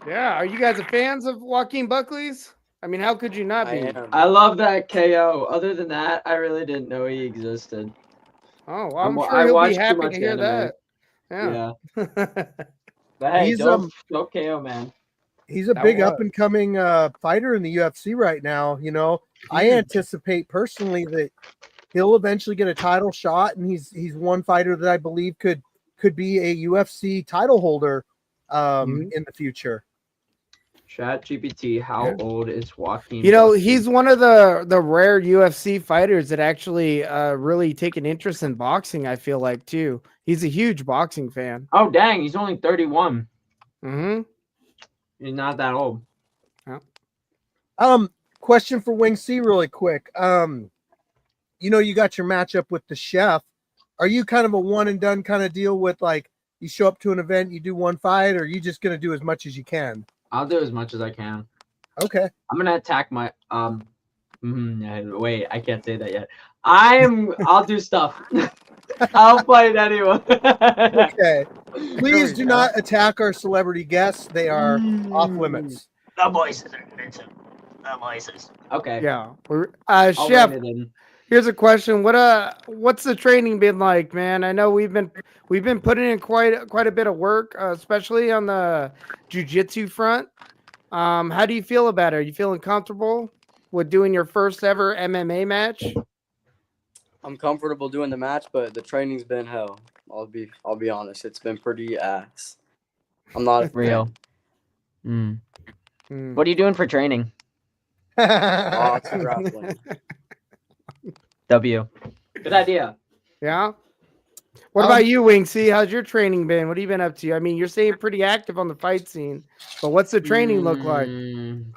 [SPEAKER 3] Yeah, are you guys fans of Joaquin Buckley's? I mean, how could you not be?
[SPEAKER 4] I love that KO. Other than that, I really didn't know he existed.
[SPEAKER 3] Oh, well, I'm sure he'll be happy to hear that.
[SPEAKER 4] Yeah. But hey,
[SPEAKER 1] He's
[SPEAKER 4] dope KO, man.
[SPEAKER 1] He's a big up and coming fighter in the UFC right now. I anticipate personally that he'll eventually get a title shot, and he's one fighter that I believe could be a UFC title holder in the future.
[SPEAKER 4] Chat GPT, how
[SPEAKER 3] Yeah.
[SPEAKER 4] old is Joaquin?
[SPEAKER 3] You know,
[SPEAKER 4] Buckley?
[SPEAKER 3] he's one of the rare UFC fighters that actually really take an interest in boxing. I feel like too. He's a huge boxing fan.
[SPEAKER 4] Oh dang, he's only 31.
[SPEAKER 3] Mm-hmm.
[SPEAKER 4] He's not that old.
[SPEAKER 1] Question for Wing C really quick. You know, you got your matchup with the chef. Are you kind of a one and done kind of deal with like you show up to an event, you do one fight, or are you just gonna do as much as you can?
[SPEAKER 4] I'll do as much as I can.
[SPEAKER 1] Okay.
[SPEAKER 4] I'm gonna attack my wait, I can't say that yet. I'll do stuff. I'll fight anyone.
[SPEAKER 1] Okay. Please
[SPEAKER 4] we
[SPEAKER 1] do
[SPEAKER 4] go.
[SPEAKER 1] not attack our celebrity guests. They are off limits.
[SPEAKER 4] The voices are expensive. The voices. Okay.
[SPEAKER 3] Yeah.
[SPEAKER 4] I'll
[SPEAKER 3] Chef,
[SPEAKER 4] rein it in.
[SPEAKER 3] here's a question. What's the training been like, man? I know we've been putting in quite a bit of work, especially on the jiu-jitsu front. How do you feel about it? Are you feeling comfortable with doing your first ever MMA match?
[SPEAKER 5] I'm comfortable doing the match, but the training's been hell. I'll be honest. It's been pretty ass. I'm not a fan.
[SPEAKER 4] Real. What are you doing for training?
[SPEAKER 5] Boxing, grappling.
[SPEAKER 4] W. Good idea.
[SPEAKER 3] Yeah. What about you, Winksy? How's your training been? What have you been up to? I mean, you're staying pretty active on the fight scene, but what's the training look like?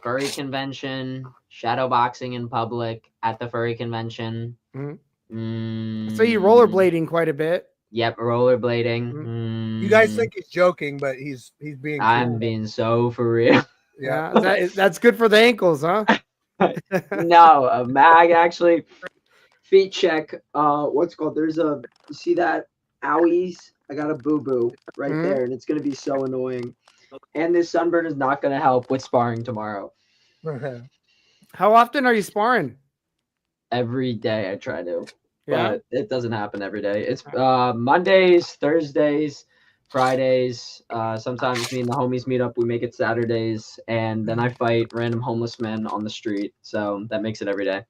[SPEAKER 4] Furry convention, shadow boxing in public at the furry convention.
[SPEAKER 3] So you rollerblading quite a bit.
[SPEAKER 4] Yep, rollerblading.
[SPEAKER 1] You guys think he's joking, but he's being.
[SPEAKER 4] I'm
[SPEAKER 1] cool.
[SPEAKER 4] being so for real.
[SPEAKER 1] Yeah.
[SPEAKER 3] That's good for the ankles, huh?
[SPEAKER 4] No, a mag actually. Feet check. What's it called? There's a. You see that? Owies. I got a boo boo right there, and it's gonna be so annoying. And this sunburn is not gonna help with sparring tomorrow.
[SPEAKER 3] How often are you sparring?
[SPEAKER 4] Every day I try to,
[SPEAKER 3] Yeah.
[SPEAKER 4] but it doesn't happen every day. It's Mondays, Thursdays, Fridays. Sometimes me and the homies meet up. We make it Saturdays, and then I fight random homeless men on the street. So that makes it every day.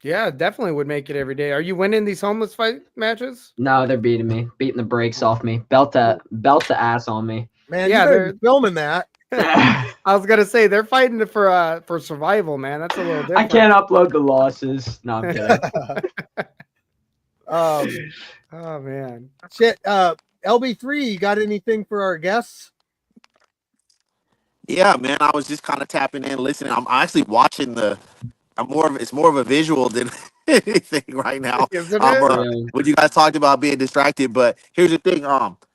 [SPEAKER 3] Yeah, definitely would make it every day. Are you winning these homeless fight matches?
[SPEAKER 4] No, they're beating me, beating the brakes off me, belt the ass on me.
[SPEAKER 1] Man,
[SPEAKER 3] Yeah,
[SPEAKER 1] you better
[SPEAKER 3] they're-
[SPEAKER 1] be filming that.
[SPEAKER 3] I was gonna say they're fighting for survival, man. That's a little different.
[SPEAKER 4] I can't upload the losses. No, I'm kidding.
[SPEAKER 3] Oh man.
[SPEAKER 1] Shit. LB3, you got anything for our guests?
[SPEAKER 2] Yeah, man. I was just kind of tapping in, listening. I'm actually watching it's more of a visual than anything right now.
[SPEAKER 3] Isn't it?
[SPEAKER 4] Yeah.
[SPEAKER 2] What you guys talked about being distracted, but here's the thing.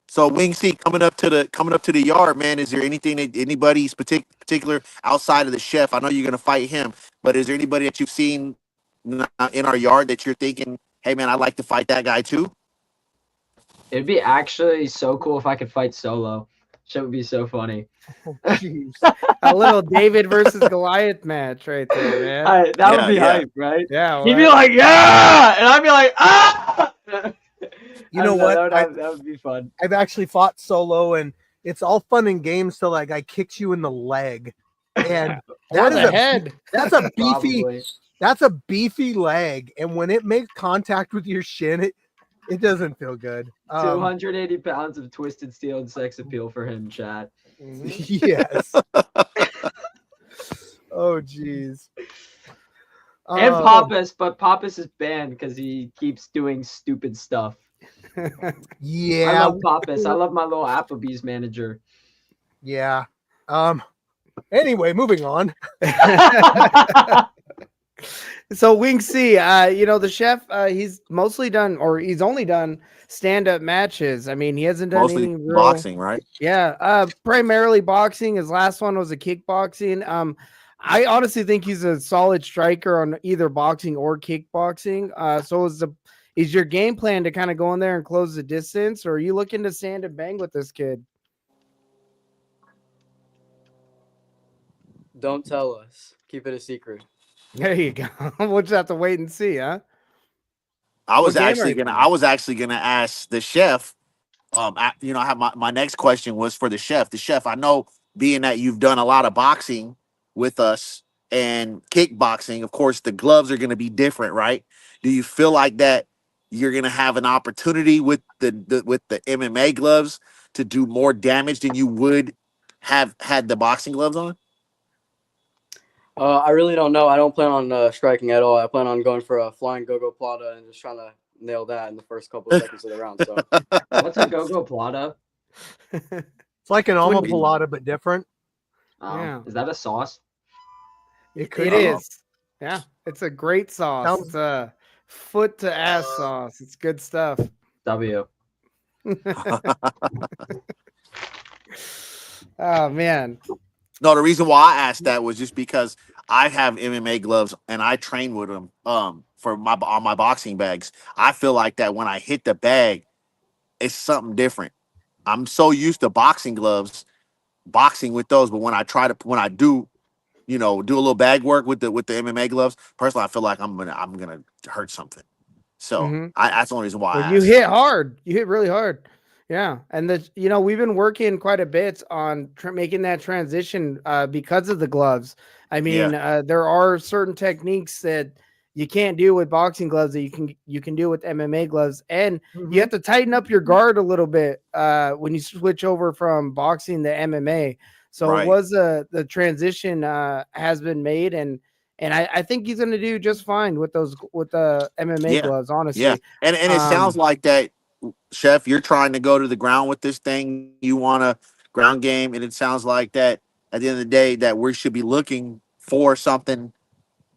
[SPEAKER 2] So Wing C coming up to the yard, man. Is there anything that anybody's particular outside of the chef? I know you're gonna fight him, but is there anybody that you've seen in our yard that you're thinking, hey man, I'd like to fight that guy too?
[SPEAKER 4] It'd be actually so cool if I could fight solo. Shit would be so funny.
[SPEAKER 1] Jeez.
[SPEAKER 3] A little David versus Goliath match right there, man.
[SPEAKER 4] That would
[SPEAKER 2] Yeah,
[SPEAKER 4] be
[SPEAKER 2] yeah.
[SPEAKER 4] hype, right?
[SPEAKER 3] Yeah.
[SPEAKER 4] He'd be like, yeah, and I'd be like, ah.
[SPEAKER 1] You know what?
[SPEAKER 4] That would be fun.
[SPEAKER 1] I've actually fought solo, and it's all fun and games till like I kicked you in the leg, and
[SPEAKER 3] Or
[SPEAKER 1] that
[SPEAKER 3] the
[SPEAKER 1] is
[SPEAKER 3] head.
[SPEAKER 1] that's a beefy
[SPEAKER 4] Probably.
[SPEAKER 1] that's a beefy leg, and when it makes contact with your shin, it doesn't feel good.
[SPEAKER 4] 280 pounds of twisted steel and sex appeal for him, chat.
[SPEAKER 1] Yes. Oh jeez.
[SPEAKER 4] And Pappas, but Pappas is banned because he keeps doing stupid stuff. I
[SPEAKER 1] Yeah.
[SPEAKER 4] love Pappas. I love my little Applebee's manager.
[SPEAKER 1] Yeah. Anyway, moving on.
[SPEAKER 3] So Wing C, the chef, he's mostly done, or he's only done stand-up matches. I mean, he hasn't done
[SPEAKER 2] Mostly
[SPEAKER 3] any real,
[SPEAKER 2] boxing, right?
[SPEAKER 3] Yeah, primarily boxing. His last one was a kickboxing. I honestly think he's a solid striker on either boxing or kickboxing. So is your game plan to kind of go in there and close the distance, or are you looking to stand and bang with this kid?
[SPEAKER 5] Don't tell us. Keep it a secret.
[SPEAKER 3] There you go. We'll just have to wait and see, huh?
[SPEAKER 2] I was
[SPEAKER 3] What game are
[SPEAKER 2] actually
[SPEAKER 3] you
[SPEAKER 2] gonna ask the chef. I have my next question was for the chef. The chef, I know, being that you've done a lot of boxing with us and kickboxing, of course, the gloves are gonna be different, right? Do you feel like that you're gonna have an opportunity with the MMA gloves to do more damage than you would have had the boxing gloves on?
[SPEAKER 5] I really don't know. I don't plan on striking at all. I plan on going for a flying go-go plata and just trying to nail that in the first couple of seconds of the round. So
[SPEAKER 4] What's a go-go plata?
[SPEAKER 1] It's like an
[SPEAKER 3] Wouldn't
[SPEAKER 1] omoplata, but different.
[SPEAKER 3] Yeah.
[SPEAKER 4] Is that a sauce?
[SPEAKER 1] It could
[SPEAKER 3] It
[SPEAKER 1] be.
[SPEAKER 3] is. Yeah, it's a great sauce.
[SPEAKER 1] Sounds-
[SPEAKER 3] It's a foot to ass sauce. It's good stuff.
[SPEAKER 4] W.
[SPEAKER 3] Oh man.
[SPEAKER 2] No, the reason why I asked that was just because I have MMA gloves and I train with them for my boxing bags. I feel like that when I hit the bag, it's something different. I'm so used to boxing gloves, boxing with those, but when I do, do a little bag work with the MMA gloves, personally, I feel like I'm gonna hurt something. So
[SPEAKER 3] Mhm.
[SPEAKER 2] that's the only reason why. I
[SPEAKER 3] Well, you
[SPEAKER 2] asked.
[SPEAKER 3] hit hard. You hit really hard. Yeah, and we've been working quite a bit on making that transition because of the gloves. I mean, there are certain techniques that you can't do with boxing gloves that you can do with MMA gloves, and you have to tighten up your guard a little bit when you switch over from boxing to MMA. So
[SPEAKER 2] Right.
[SPEAKER 3] it was the transition has been made, and I think he's going to do just fine with the MMA
[SPEAKER 2] Yeah.
[SPEAKER 3] gloves. Honestly,
[SPEAKER 2] Yeah, and it sounds like that, Chef. You're trying to go to the ground with this thing. You want a ground game, and it sounds like that. At the end of the day, that we should be looking for something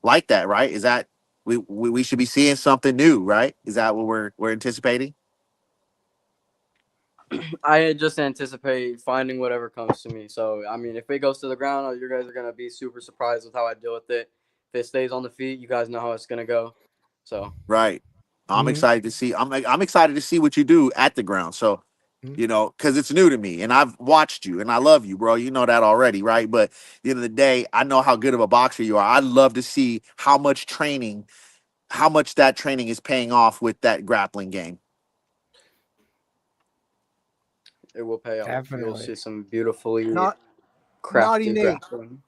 [SPEAKER 2] like that, right? Is that we should be seeing something new, right? Is that what we're anticipating?
[SPEAKER 5] I just anticipate finding whatever comes to me. So I mean, if it goes to the ground, you guys are gonna be super surprised with how I deal with it. If it stays on the feet, you guys know how it's gonna go. So
[SPEAKER 2] Right. I'm
[SPEAKER 3] Mhm.
[SPEAKER 2] excited to see. I'm excited to see what you do at the ground. So,
[SPEAKER 3] Mhm.
[SPEAKER 2] because it's new to me, and I've watched you, and I love you, bro. You know that already, right? But at the end of the day, I know how good of a boxer you are. I'd love to see how much that training is paying off with that grappling game.
[SPEAKER 5] it will pay off. You'll
[SPEAKER 3] Definitely.
[SPEAKER 5] see some beautifully
[SPEAKER 1] Naughty
[SPEAKER 5] crafted
[SPEAKER 1] Nate,
[SPEAKER 5] grappling.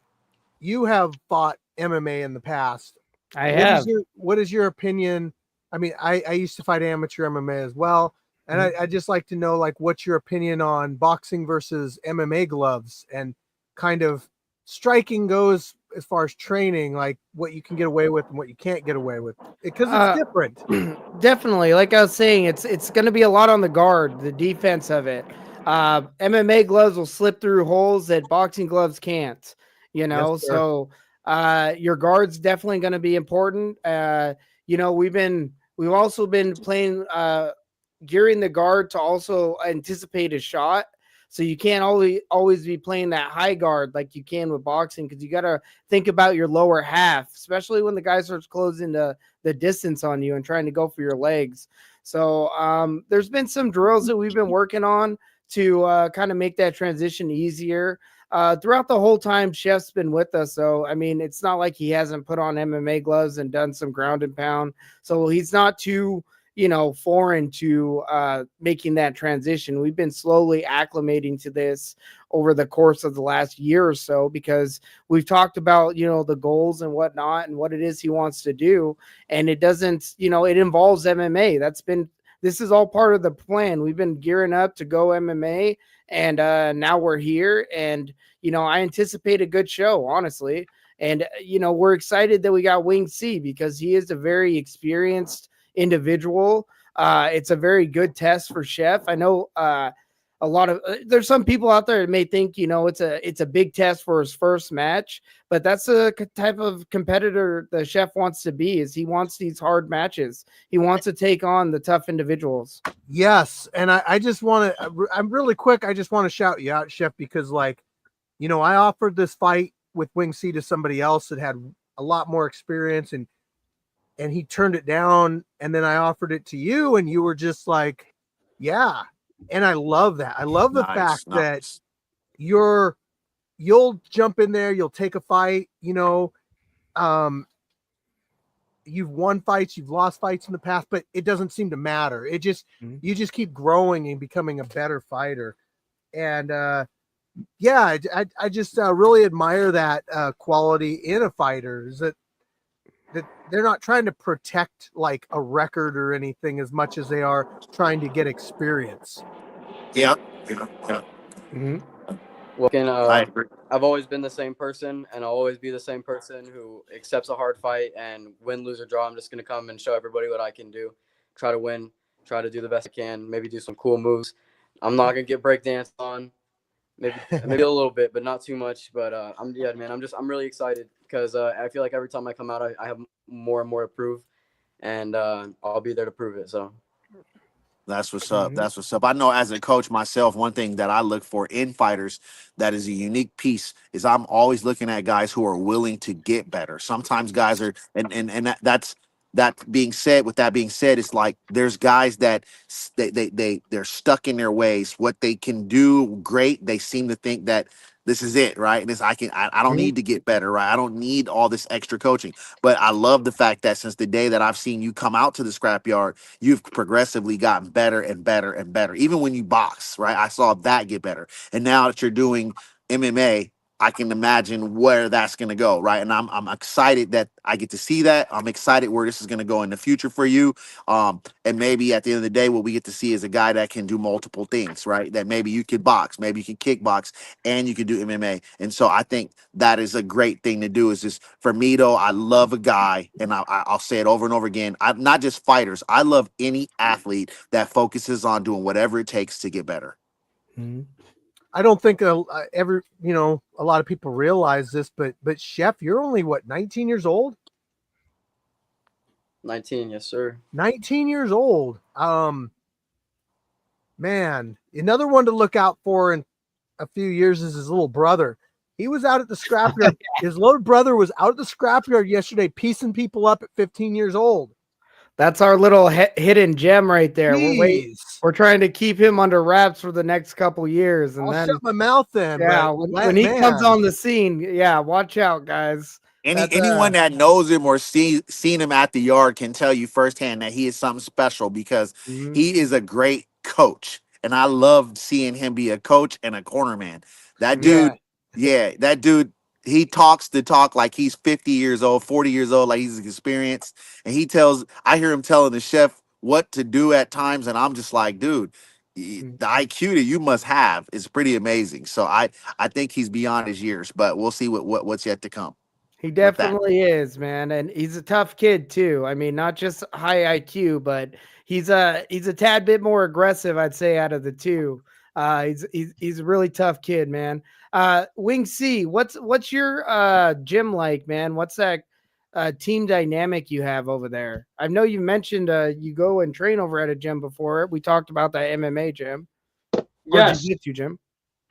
[SPEAKER 1] you have fought MMA in the past.
[SPEAKER 3] I have.
[SPEAKER 1] What is your opinion? I mean, I used to fight amateur MMA as well. And I just like to know, like, what's your opinion on boxing versus MMA gloves and kind of striking goes as far as training, like what you can get away with and what you can't get away with, because it's different.
[SPEAKER 3] Definitely, like I was saying, it's going to be a lot on the guard, the defense of it. MMA gloves will slip through holes that boxing gloves can't.
[SPEAKER 1] Yes, sir.
[SPEAKER 3] So your guard's definitely going to be important. We've also been playing gearing the guard to also anticipate a shot. So you can't always be playing that high guard like you can with boxing, because you got to think about your lower half, especially when the guy starts closing the distance on you and trying to go for your legs. So there's been some drills that we've been working on to kind of make that transition easier. Throughout the whole time Chef's been with us. So, I mean, it's not like he hasn't put on MMA gloves and done some ground and pound. So he's not too foreign to making that transition. We've been slowly acclimating to this over the course of the last year or so, because we've talked about, the goals and whatnot and what it is he wants to do. And it doesn't, it involves MMA. This is all part of the plan. We've been gearing up to go MMA, and now we're here. And, I anticipate a good show, honestly. And, we're excited that we got Wing C, because he is a very experienced individual. It's a very good test for Chef. I know a lot of there's some people out there that may think it's a big test for his first match, but that's a type of competitor the Chef wants to be. Is he wants these hard matches. He wants to take on the tough individuals.
[SPEAKER 1] Yes, and I just want to. I'm really quick. I just want to shout you out, Chef, because I offered this fight with Wing C to somebody else that had a lot more experience, and he turned it down, and then I offered it to you, and you were just like, yeah. And I love that. I love the fact that you'll jump in there, you'll take a fight, you've won fights, you've lost fights in the past, but it doesn't seem to matter. It just, you just keep growing and becoming a better fighter. And, yeah, I just really admire that quality in a fighter, is that they're not trying to protect like a record or anything as much as they are trying to get experience.
[SPEAKER 2] Yeah.
[SPEAKER 3] Mm-hmm.
[SPEAKER 2] I agree.
[SPEAKER 5] I've always been the same person, and I'll always be the same person who accepts a hard fight. And win, lose, or draw, I'm just gonna come and show everybody what I can do. Try to win. Try to do the best I can. Maybe do some cool moves. I'm not gonna get breakdance on. Maybe a little bit, but not too much. But I'm really excited because I feel like every time I come out, I have more and more to prove, and I'll be there to prove it. So.
[SPEAKER 2] That's what's up. That's what's up. I know as a coach myself, one thing that I look for in fighters that is a unique piece is I'm always looking at guys who are willing to get better. Sometimes guys are, and that's that being said. With that being said, it's like there's guys that they're stuck in their ways. What they can do great, they seem to think that this is it, right? And I don't need to get better, right? I don't need all this extra coaching. But I love the fact that since the day that I've seen you come out to the scrapyard, you've progressively gotten better and better and better. Even when you box, right? I saw that get better. And now that you're doing MMA, I can imagine where that's going to go, right? And I'm excited that I get to see that. I'm excited where this is going to go in the future for you. And maybe at the end of the day, what we get to see is a guy that can do multiple things, right? That maybe you could box, maybe you can kickbox, and you can do MMA. And so I think that is a great thing to do. Is just for me though, I love a guy, and I'll say it over and over again. I'm not just fighters. I love any athlete that focuses on doing whatever it takes to get better.
[SPEAKER 1] I don't think a lot of people realize this, but Chef, you're only what, 19 years old?
[SPEAKER 5] 19, yes, sir.
[SPEAKER 1] 19 years old. Man, another one to look out for in a few years is his little brother. He was out at the scrapyard. His little brother was out at the scrapyard yesterday, piecing people up at 15 years old.
[SPEAKER 3] That's our little hidden gem right there.
[SPEAKER 1] Jeez.
[SPEAKER 3] We're trying to keep him under wraps for the next couple years, and
[SPEAKER 1] I'll
[SPEAKER 3] then
[SPEAKER 1] shut my mouth then.
[SPEAKER 3] yeah, when he comes on the scene, yeah, watch out, guys.
[SPEAKER 2] Anyone that knows him or seen him at the yard can tell you firsthand that he is something special because he is a great coach, and I love seeing him be a coach and a corner man. That dude, that dude. He talks the talk like he's 50 years old, 40 years old, like he's experienced. And I hear him telling the chef what to do at times. And I'm just like, dude, the IQ that you must have is pretty amazing. So I think he's beyond his years, but we'll see what's yet to come.
[SPEAKER 3] He definitely is, man. And he's a tough kid too. I mean, not just high IQ, but he's a tad bit more aggressive, I'd say, out of the two. He's a really tough kid, man. Wing C, what's your gym like, man? What's that team dynamic you have over there? I know you mentioned you go and train over at a gym before. We talked about that MMA gym.
[SPEAKER 4] Yes.
[SPEAKER 3] Jiu-jitsu gym.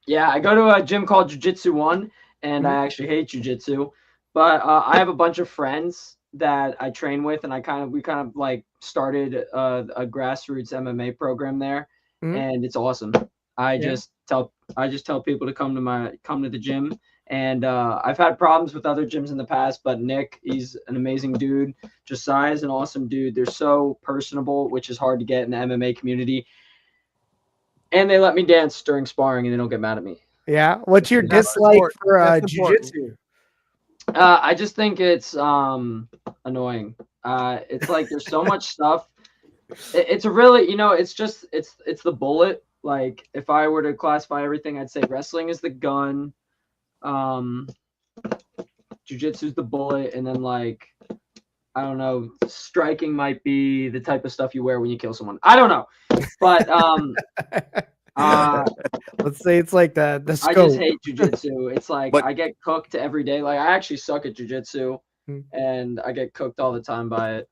[SPEAKER 4] Yeah, I go to a gym called Jiu-Jitsu One, and I actually hate jiu-jitsu. But I have a bunch of friends that I train with, and we kind of like started a grassroots MMA program there, and it's awesome. I just tell people to come to the gym, and I've had problems with other gyms in the past, but Nick, he's an amazing dude. Josiah's an awesome dude. They're so personable, which is hard to get in the MMA community. And they let me dance during sparring, and they don't get mad at me.
[SPEAKER 3] Yeah. What's your dislike for jiu-jitsu?
[SPEAKER 4] I just think it's annoying. It's like there's so much stuff. It's a really, it's the bullet. Like if I were to classify everything, I'd say wrestling is the gun, jiu-jitsu is the bullet, and then like I don't know, striking might be the type of stuff you wear when you kill someone. I don't know, but
[SPEAKER 3] let's say it's like the scope.
[SPEAKER 4] I just hate jiu-jitsu. It's like I get cooked every day. Like I actually suck at jiu-jitsu, and I get cooked all the time by it.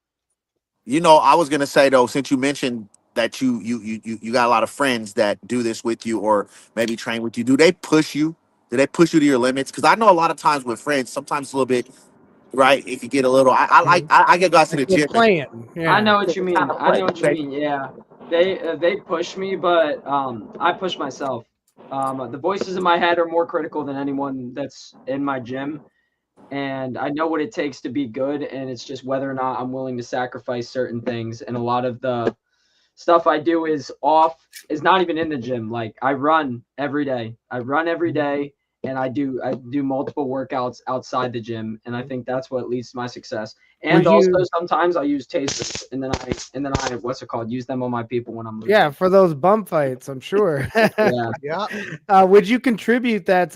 [SPEAKER 2] I was gonna say though, since you mentioned that you got a lot of friends that do this with you or maybe train with you, do they push you? Do they push you to your limits? Because I know a lot of times with friends, sometimes a little bit, right? If you get a little, I get guys to the gym.
[SPEAKER 3] Playing. Yeah.
[SPEAKER 4] I know what you mean. I know what you mean. Yeah, they push me, but I push myself. The voices in my head are more critical than anyone that's in my gym, and I know what it takes to be good, and it's just whether or not I'm willing to sacrifice certain things. And a lot of the stuff I do is not even in the gym. Like I run every day. and I do multiple workouts outside the gym, and I think that's what leads to my success. And
[SPEAKER 3] Would
[SPEAKER 4] also
[SPEAKER 3] you-
[SPEAKER 4] sometimes I use tasers, and then I what's it called? Use them on my people when I'm losing.
[SPEAKER 3] Yeah, for those bum fights, I'm sure.
[SPEAKER 4] Yeah.
[SPEAKER 1] Yeah.
[SPEAKER 3] Would you contribute that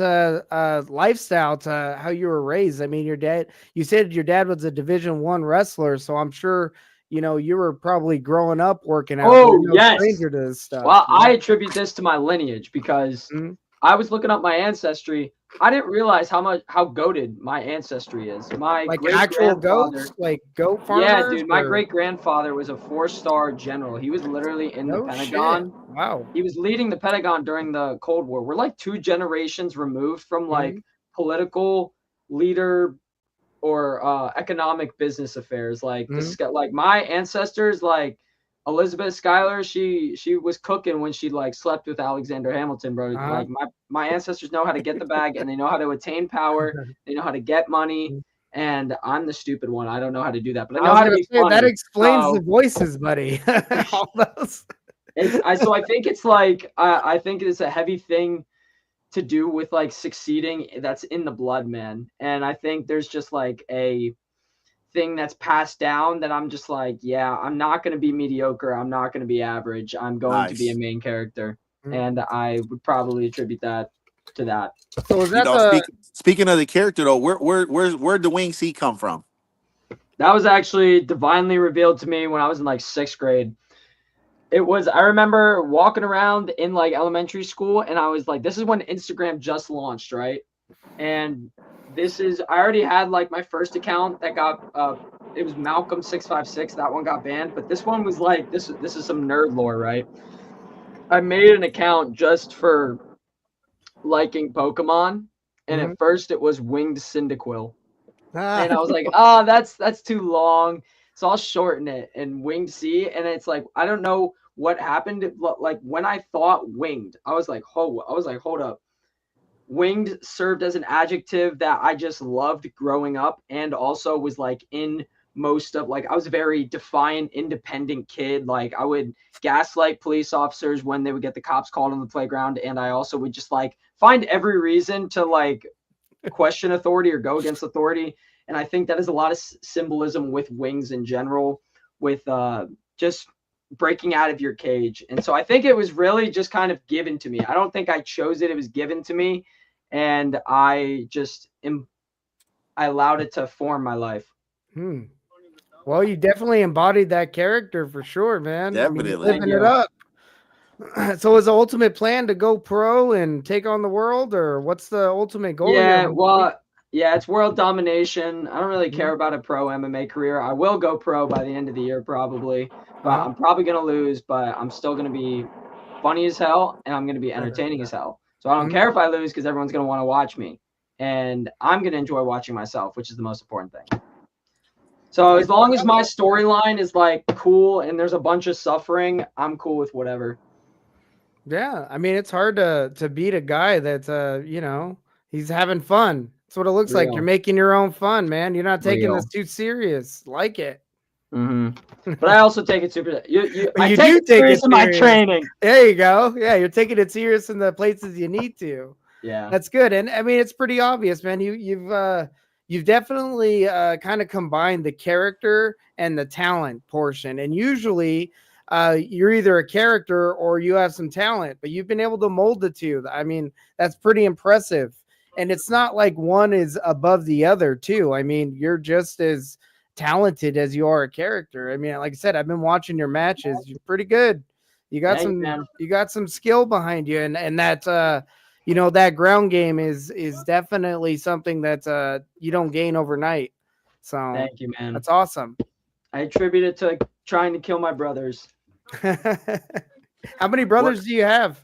[SPEAKER 3] lifestyle to how you were raised? I mean, your dad. You said your dad was a Division I wrestler, so I'm sure you were probably growing up working out.
[SPEAKER 4] Oh,
[SPEAKER 3] You're no
[SPEAKER 4] yes.
[SPEAKER 3] stranger to this stuff.
[SPEAKER 4] Well,
[SPEAKER 3] you know?
[SPEAKER 4] I attribute this to my lineage because
[SPEAKER 3] Mhm.
[SPEAKER 4] I was looking up my ancestry. I didn't realize how goated my ancestry is. My
[SPEAKER 3] like
[SPEAKER 4] great
[SPEAKER 3] actual
[SPEAKER 4] grandfather.
[SPEAKER 3] goats, like goat farmers.
[SPEAKER 4] Yeah, dude, my
[SPEAKER 3] or-
[SPEAKER 4] great grandfather was a 4-star general. He was literally in the
[SPEAKER 3] No shit.
[SPEAKER 4] Pentagon.
[SPEAKER 3] Wow.
[SPEAKER 4] He was leading the Pentagon during the Cold War. We're like 2 generations removed from like political leader or economic business affairs. Like this, like my ancestors, like Elizabeth Schuyler, she was cooking when she like slept with Alexander Hamilton, bro.
[SPEAKER 3] Uh-huh.
[SPEAKER 4] Like my ancestors know how to get the bag and they know how to attain power. They know how to get money. And I'm the stupid one. I don't know how to do that, but I know
[SPEAKER 3] was
[SPEAKER 4] how to
[SPEAKER 3] gonna
[SPEAKER 4] be
[SPEAKER 3] say,
[SPEAKER 4] funny.
[SPEAKER 3] that explains
[SPEAKER 4] So-
[SPEAKER 3] the voices, buddy. All those.
[SPEAKER 4] So I think it's like I think it's a heavy thing to do with like succeeding that's in the blood, man. And I think there's just like a thing that's passed down that I'm just like, yeah, I'm not going to be mediocre. I'm not going to be average. I'm going to be a
[SPEAKER 2] Nice.
[SPEAKER 4] main character.
[SPEAKER 3] Mhm.
[SPEAKER 4] And I would probably attribute that to that.
[SPEAKER 3] So was
[SPEAKER 2] You
[SPEAKER 3] that
[SPEAKER 2] know,
[SPEAKER 3] the?
[SPEAKER 2] speaking of the character though, where'd the wing C come from?
[SPEAKER 4] That was actually divinely revealed to me when I was in like 6th grade. I remember walking around in like elementary school and I was like, this is when Instagram just launched, right? And I already had like my first account that got, it was Malcolm656. That one got banned, but this one was like, this is some nerd lore, right? I made an account just for liking Pokemon. And at first it was Winged Cyndaquil. And I was like, oh, that's too long. So I'll shorten it and Winged C. And it's like, I don't know what happened. Like when I thought winged, I was like, hold up. Winged served as an adjective that I just loved growing up and also was like in most of like I was a very defiant, independent kid. Like I would gaslight police officers when they would get the cops called on the playground. And I also would just like find every reason to like question authority or go against authority. And I think that is a lot of symbolism with wings in general, with just breaking out of your cage. And so I think it was really just kind of given to me. I don't think I chose it. It was given to me. And I just I allowed it to form my life.
[SPEAKER 3] Well, you definitely embodied that character for sure, man. I mean, you're
[SPEAKER 2] Definitely.
[SPEAKER 3] living it up. So is the ultimate plan to go pro and take on the world, or what's the ultimate goal?
[SPEAKER 4] Yeah,
[SPEAKER 3] here?
[SPEAKER 4] well, yeah, it's world domination. I don't really care about a pro MMA career. I will go pro by the end of the year probably, but I'm probably going to lose, but I'm still going to be funny as hell and I'm going to be entertaining as hell. So I don't care if I lose because everyone's going to want to watch me. And I'm going to enjoy watching myself, which is the most important thing. So as long as my storyline is like cool and there's a bunch of suffering, I'm cool with whatever.
[SPEAKER 3] Yeah, I mean, it's hard to beat a guy that's he's having fun. That's what it looks like.
[SPEAKER 4] Real.
[SPEAKER 3] You're making your own fun, man. You're not taking
[SPEAKER 4] Real.
[SPEAKER 3] this too serious. Like it.
[SPEAKER 4] But I also take it super. I
[SPEAKER 3] You
[SPEAKER 4] take
[SPEAKER 3] do
[SPEAKER 4] it
[SPEAKER 3] take
[SPEAKER 4] serious
[SPEAKER 3] it
[SPEAKER 4] in my
[SPEAKER 3] serious.
[SPEAKER 4] training.
[SPEAKER 3] There you go. Yeah, you're taking it serious in the places you need to.
[SPEAKER 4] Yeah.
[SPEAKER 3] That's good. And I mean, it's pretty obvious, man. You've definitely kind of combined the character and the talent portion. And usually you're either a character or you have some talent, but you've been able to mold the two. I mean, that's pretty impressive. And it's not like one is above the other too. I mean, you're just as talented as you are a character. I mean, like I said, I've been watching your matches. You're pretty good. You got
[SPEAKER 4] Thanks,
[SPEAKER 3] some
[SPEAKER 4] man.
[SPEAKER 3] you got some skill behind you, and that that ground game is definitely something that you don't gain overnight. So
[SPEAKER 4] Thank you, man.
[SPEAKER 3] that's awesome.
[SPEAKER 4] I attribute it to trying to kill my brothers.
[SPEAKER 3] How many brothers do you have?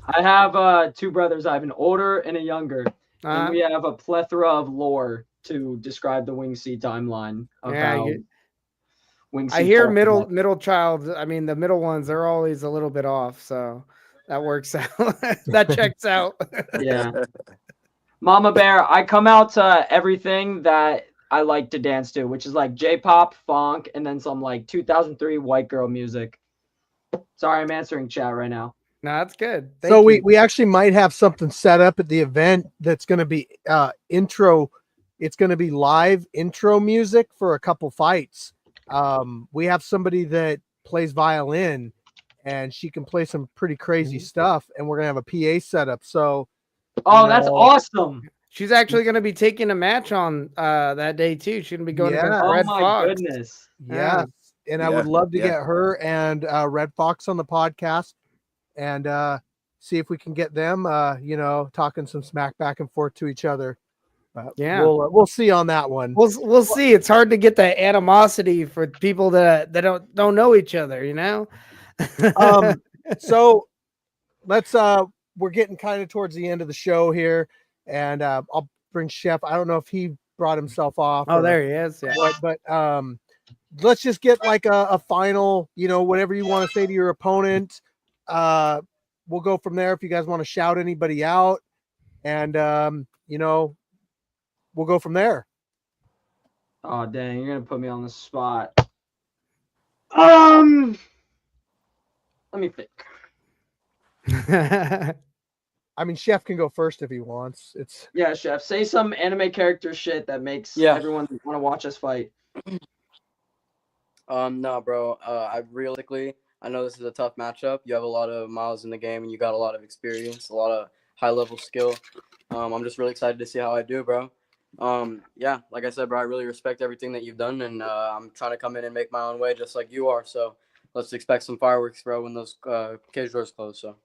[SPEAKER 4] I have 2 brothers. I have an older and a younger.
[SPEAKER 3] Uh-huh.
[SPEAKER 4] And we have a plethora of lore to describe the Wing C timeline of
[SPEAKER 3] Yeah,
[SPEAKER 4] how Wing C
[SPEAKER 3] I hear
[SPEAKER 4] formed.
[SPEAKER 3] middle child. I mean, the middle ones are always a little bit off, so that works out. That checks out.
[SPEAKER 4] Yeah. Mama Bear, I come out to everything that I like to dance to, which is like J-pop, funk, and then some like 2003 white girl music. Sorry, I'm answering chat right now.
[SPEAKER 3] No, that's good.
[SPEAKER 1] So
[SPEAKER 3] Thank you.
[SPEAKER 1] we actually might have something set up at the event that's going to be intro. It's going to be live intro music for a couple fights. We have somebody that plays violin, and she can play some pretty crazy stuff. And we're gonna have a PA setup. So,
[SPEAKER 4] Oh, that's awesome.
[SPEAKER 3] She's actually going to be taking a match on that day too. She's going to be going against
[SPEAKER 4] Oh
[SPEAKER 3] Red
[SPEAKER 4] my
[SPEAKER 3] Fox.
[SPEAKER 4] goodness.
[SPEAKER 1] yes, and I would
[SPEAKER 2] Yeah,
[SPEAKER 1] love to
[SPEAKER 2] yeah.
[SPEAKER 1] get her and Red Fox on the podcast, and see if we can get them, talking some smack back and forth to each other.
[SPEAKER 3] Yeah.
[SPEAKER 1] We'll see on that one.
[SPEAKER 3] We'll see. It's hard to get that animosity for people that don't know each other, you know.
[SPEAKER 1] So let's we're getting kind of towards the end of the show here, and I'll bring Chef. I don't know if he brought himself off.
[SPEAKER 3] Oh,
[SPEAKER 1] or
[SPEAKER 3] there he is. Yeah.
[SPEAKER 1] what, but let's just get like a final, whatever you want to say to your opponent. We'll go from there if you guys want to shout anybody out, and we'll go from there.
[SPEAKER 4] Oh dang, you're gonna put me on the spot. Let me think.
[SPEAKER 1] I mean, Chef can go first if he wants. It's
[SPEAKER 4] Yeah, Chef. Say some anime character shit that makes everyone want to watch us fight.
[SPEAKER 5] No, bro. I know this is a tough matchup. You have a lot of miles in the game, and you got a lot of experience, a lot of high level skill. I'm just really excited to see how I do, bro. Yeah, like I said, bro, I really respect everything that you've done, and I'm trying to come in and make my own way, just like you are. So let's expect some fireworks, bro, when those cage doors close. So.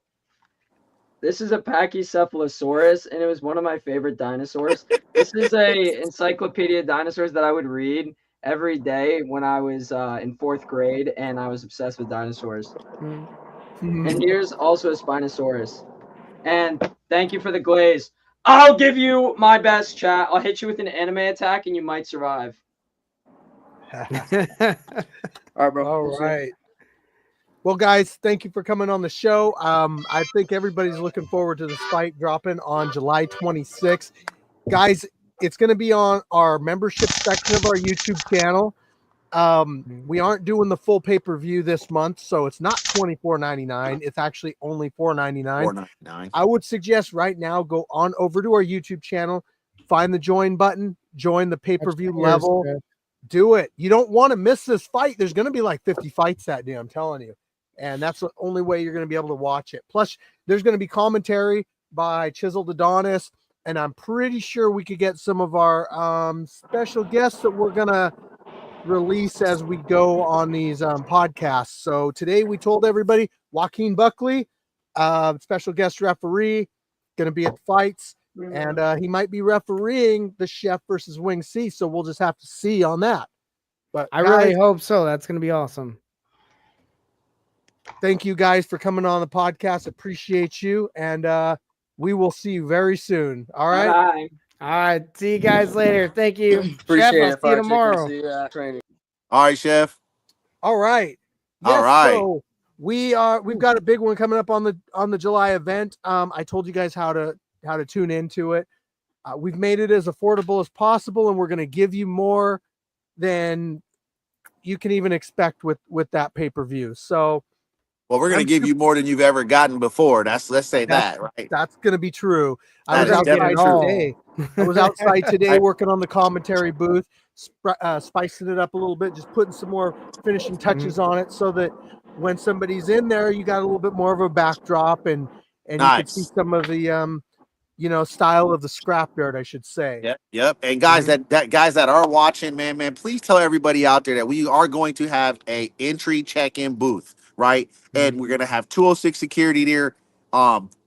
[SPEAKER 4] This is a Pachycephalosaurus, and it was one of my favorite dinosaurs. This is a encyclopedia of dinosaurs that I would read every day when I was in 4th grade, and I was obsessed with dinosaurs. And here's also a Spinosaurus. And thank you for the glaze. I'll give you my best, chat. I'll hit you with an anime attack, and you might survive.
[SPEAKER 5] All right, bro.
[SPEAKER 1] all right. Well, guys, thank you for coming on the show. I think everybody's looking forward to this fight dropping on July 26th. Guys, it's going to be on our membership section of our YouTube channel. We aren't doing the full pay-per-view this month, so it's not $24.99. It's actually only $4.99.
[SPEAKER 2] $4.99.
[SPEAKER 1] I would suggest right now go on over to our YouTube channel, find the join button, join the pay-per-view level. Do it. You don't want to miss this fight. There's going to be like 50 fights that day, I'm telling you. And that's the only way you're going to be able to watch it. Plus, there's going to be commentary by Chiseled Adonis, and I'm pretty sure we could get some of our special guests that we're going to release as we go on these podcasts. So today we told everybody Joaquin Buckley, special guest referee, going to be at the fights, and he might be refereeing the Chef versus Wing C. So we'll just have to see on that. But
[SPEAKER 3] I really hope so. That's going to be awesome.
[SPEAKER 1] Thank you guys for coming on the podcast. Appreciate you. And we will see you very soon. All right.
[SPEAKER 4] Bye.
[SPEAKER 3] All right. See you guys later. Thank you.
[SPEAKER 5] Appreciate
[SPEAKER 3] Chef,
[SPEAKER 5] it.
[SPEAKER 3] I'll see you
[SPEAKER 5] Fried chicken.
[SPEAKER 3] tomorrow.
[SPEAKER 5] See you at training.
[SPEAKER 2] All right, Chef.
[SPEAKER 1] All right.
[SPEAKER 2] All right.
[SPEAKER 1] So we've got a big one coming up on the July event. I told you guys how to tune into it. We've made it as affordable as possible, and we're going to give you more than you can even expect with that pay-per-view. So,
[SPEAKER 2] well, we're going to give you more than you've ever gotten before. Let's say that, right?
[SPEAKER 1] That's going to be true. I
[SPEAKER 2] That
[SPEAKER 1] was
[SPEAKER 2] is definitely
[SPEAKER 1] outside
[SPEAKER 2] true.
[SPEAKER 1] today. I was outside today working on the commentary booth, spicing it up a little bit, just putting some more finishing touches on it so that when somebody's in there, you got a little bit more of a backdrop and you can see some of the style of the scrapyard, I should say.
[SPEAKER 2] Yep. And guys guys that are watching, man, please tell everybody out there that we are going to have a entry check-in booth, right? And we're gonna have 206 security there.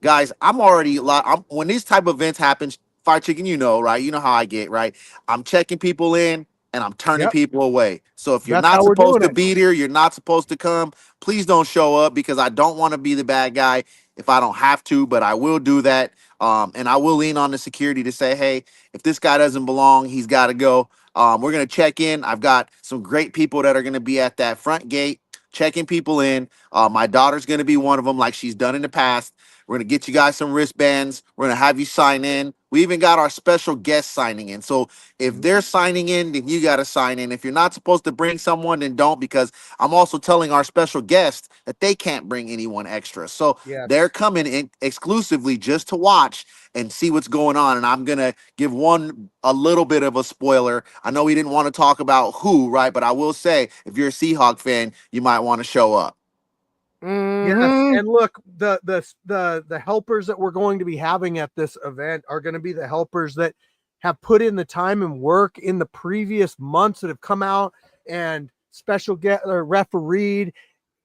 [SPEAKER 2] Guys, when these type of events happen, Fried Chicken, right? You know how I get, right? I'm checking people in and I'm turning people away. So if you're not supposed to be there, you're not supposed to come, please don't show up, because I don't want to be the bad guy if I don't have to, but I will do that. And I will lean on the security to say, hey, if this guy doesn't belong, he's got to go. We're going to check in. I've got some great people that are going to be at that front gate checking people in. My daughter's going to be one of them, like she's done in the past. We're going to get you guys some wristbands. We're going to have you sign in. We even got our special guests signing in. So if
[SPEAKER 3] Mhm.
[SPEAKER 2] they're signing in, then you got to sign in. If you're not supposed to bring someone, then don't, because I'm also telling our special guests that they can't bring anyone extra. So
[SPEAKER 1] Yes.
[SPEAKER 2] they're coming in exclusively just to watch and see what's going on. And I'm going to give a little bit of a spoiler. I know we didn't want to talk about who, right? But I will say, if you're a Seahawk fan, you might want to show up.
[SPEAKER 1] Yes,
[SPEAKER 3] Mhm.
[SPEAKER 1] and look, the helpers that we're going to be having at this event are going to be the helpers that have put in the time and work in the previous months, that have come out and special get or refereed,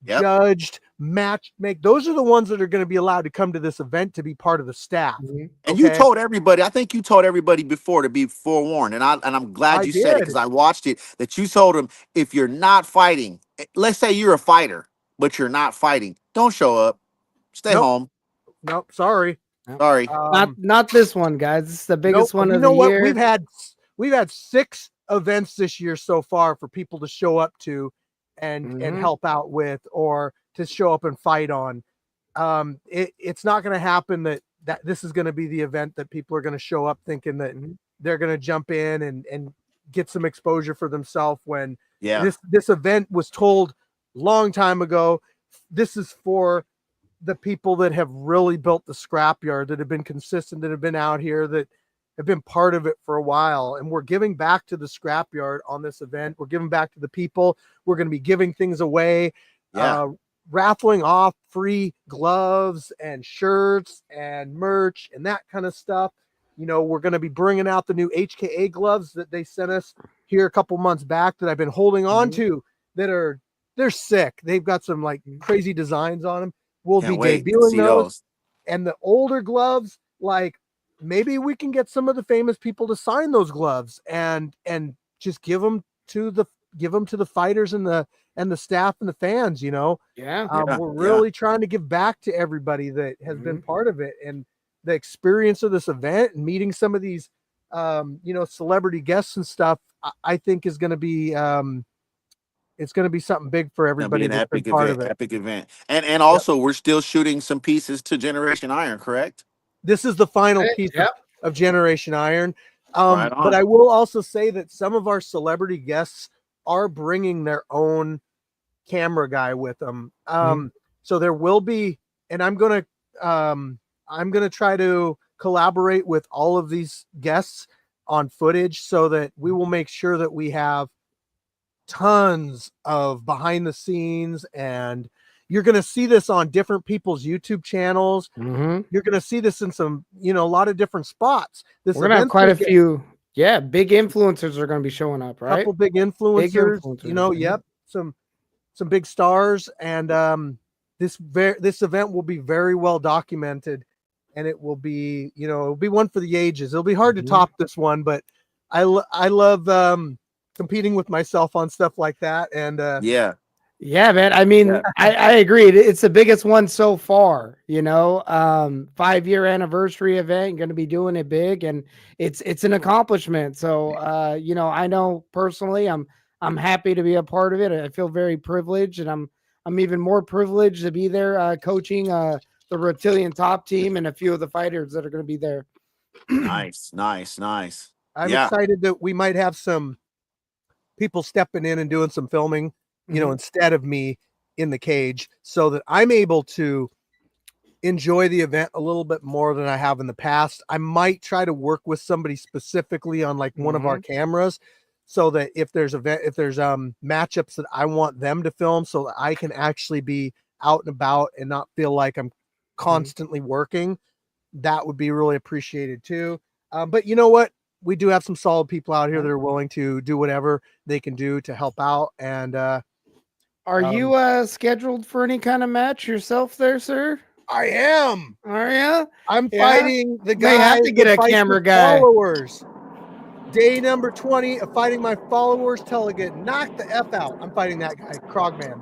[SPEAKER 2] Yep.
[SPEAKER 1] judged, matched, make. Those are the ones that are going to be allowed to come to this event to be part of the staff.
[SPEAKER 3] Mhm.
[SPEAKER 2] And you
[SPEAKER 1] Okay?
[SPEAKER 2] told everybody, I think you told everybody before to be forewarned. And I'm glad
[SPEAKER 1] I
[SPEAKER 2] you said it,
[SPEAKER 1] did.
[SPEAKER 2] because I watched it, that you told them, if you're not fighting, let's say you're a fighter, but you're not fighting, don't show up. Stay
[SPEAKER 1] Nope.
[SPEAKER 2] home.
[SPEAKER 1] Nope, sorry.
[SPEAKER 2] Sorry.
[SPEAKER 3] Not this one, guys. This is the biggest
[SPEAKER 1] Nope.
[SPEAKER 3] one
[SPEAKER 1] You
[SPEAKER 3] of
[SPEAKER 1] know
[SPEAKER 3] the
[SPEAKER 1] what?
[SPEAKER 3] year.
[SPEAKER 1] We've had 6 events this year so far for people to show up to and
[SPEAKER 3] Mhm.
[SPEAKER 1] help out with, or to show up and fight on. It's not going to happen that this is going to be the event that people are going to show up thinking that
[SPEAKER 3] Mhm.
[SPEAKER 1] they're going to jump in and get some exposure for themselves, when
[SPEAKER 2] Yeah.
[SPEAKER 1] this event was told long time ago. This is for the people that have really built the scrapyard, that have been consistent, that have been out here, that have been part of it for a while. And we're giving back to the scrapyard on this event. We're giving back to the people. We're going to be giving things away,
[SPEAKER 2] Yeah.
[SPEAKER 1] raffling off free gloves and shirts and merch and that kind of stuff. You know, we're going to be bringing out the new HKA gloves that they sent us here a couple months back, that I've been holding on
[SPEAKER 3] Mhm.
[SPEAKER 1] to, they're sick. They've got some like crazy designs on them. We'll
[SPEAKER 2] Can't
[SPEAKER 1] be
[SPEAKER 2] wait to
[SPEAKER 1] debuting
[SPEAKER 2] see
[SPEAKER 1] those.
[SPEAKER 2] those.
[SPEAKER 1] And the older gloves, like, maybe we can get some of the famous people to sign those gloves and just give them to the fighters and the staff and the fans. You know,
[SPEAKER 3] Yeah.
[SPEAKER 2] Yeah,
[SPEAKER 1] we're
[SPEAKER 2] yeah.
[SPEAKER 1] really trying to give back to everybody that has been part of it, and the experience of this event and meeting some of these celebrity guests and stuff. I think is going to be it's going to be something big for
[SPEAKER 2] Gonna be
[SPEAKER 1] everybody
[SPEAKER 2] an
[SPEAKER 1] that's been
[SPEAKER 2] epic
[SPEAKER 1] part
[SPEAKER 2] event,
[SPEAKER 1] of it.
[SPEAKER 2] epic event. And also we're still shooting some pieces to Generation Iron, correct?
[SPEAKER 1] This is the final
[SPEAKER 3] Okay,
[SPEAKER 1] piece
[SPEAKER 3] yep.
[SPEAKER 1] of Generation Iron.
[SPEAKER 2] Right
[SPEAKER 1] But
[SPEAKER 2] on.
[SPEAKER 1] I will also say that some of our celebrity guests are bringing their own camera guy with them. So there will be, and I'm gonna try to collaborate with all of these guests on footage, so that we will make sure that we have tons of behind the scenes, and you're going to see this on different people's YouTube channels.
[SPEAKER 3] Mhm.
[SPEAKER 1] You're going to see this in some, a lot of different spots. This
[SPEAKER 3] We're gonna have
[SPEAKER 1] event's
[SPEAKER 3] quite
[SPEAKER 1] gonna
[SPEAKER 3] a
[SPEAKER 1] get
[SPEAKER 3] few. Yeah, big influencers are gonna be showing up,
[SPEAKER 1] a
[SPEAKER 3] right?
[SPEAKER 1] couple big
[SPEAKER 3] Big
[SPEAKER 1] influencers,
[SPEAKER 3] influencers.
[SPEAKER 1] yep, some big stars, and this event will be very well documented, and it will be, it'll be one for the ages. It'll be hard to
[SPEAKER 3] Mhm.
[SPEAKER 1] top this one, but I love competing with myself on stuff like that, and
[SPEAKER 2] Yeah.
[SPEAKER 3] Yeah, man. I mean, I agree. It's the biggest one so far, 5-year anniversary event, going to be doing it big, and it's an accomplishment. So I know personally I'm happy to be a part of it. I feel very privileged, and I'm even more privileged to be there coaching the Reptilian top team and a few of the fighters that are going to be there.
[SPEAKER 2] Nice.
[SPEAKER 1] I'm
[SPEAKER 2] Yeah.
[SPEAKER 1] excited that we might have some people stepping in and doing some filming,
[SPEAKER 3] Mhm.
[SPEAKER 1] instead of me in the cage, so that I'm able to enjoy the event a little bit more than I have in the past. I might try to work with somebody specifically on like one of our cameras, so that if there's matchups that I want them to film, so that I can actually be out and about and not feel like I'm constantly working, that would be really appreciated too. But you know what? We do have some solid people out here that are willing to do whatever they can do to help out. And
[SPEAKER 3] Are you scheduled for any kind of match yourself there, sir?
[SPEAKER 1] I am.
[SPEAKER 3] Are you?
[SPEAKER 1] I'm
[SPEAKER 3] Yeah?
[SPEAKER 1] fighting the
[SPEAKER 3] May have
[SPEAKER 1] guy
[SPEAKER 3] to get
[SPEAKER 1] that
[SPEAKER 3] a
[SPEAKER 1] fights
[SPEAKER 3] camera
[SPEAKER 1] with
[SPEAKER 3] guy.
[SPEAKER 1] followers. Day number 20 of fighting my followers till I get knocked the F out. I'm fighting that guy, Krogman.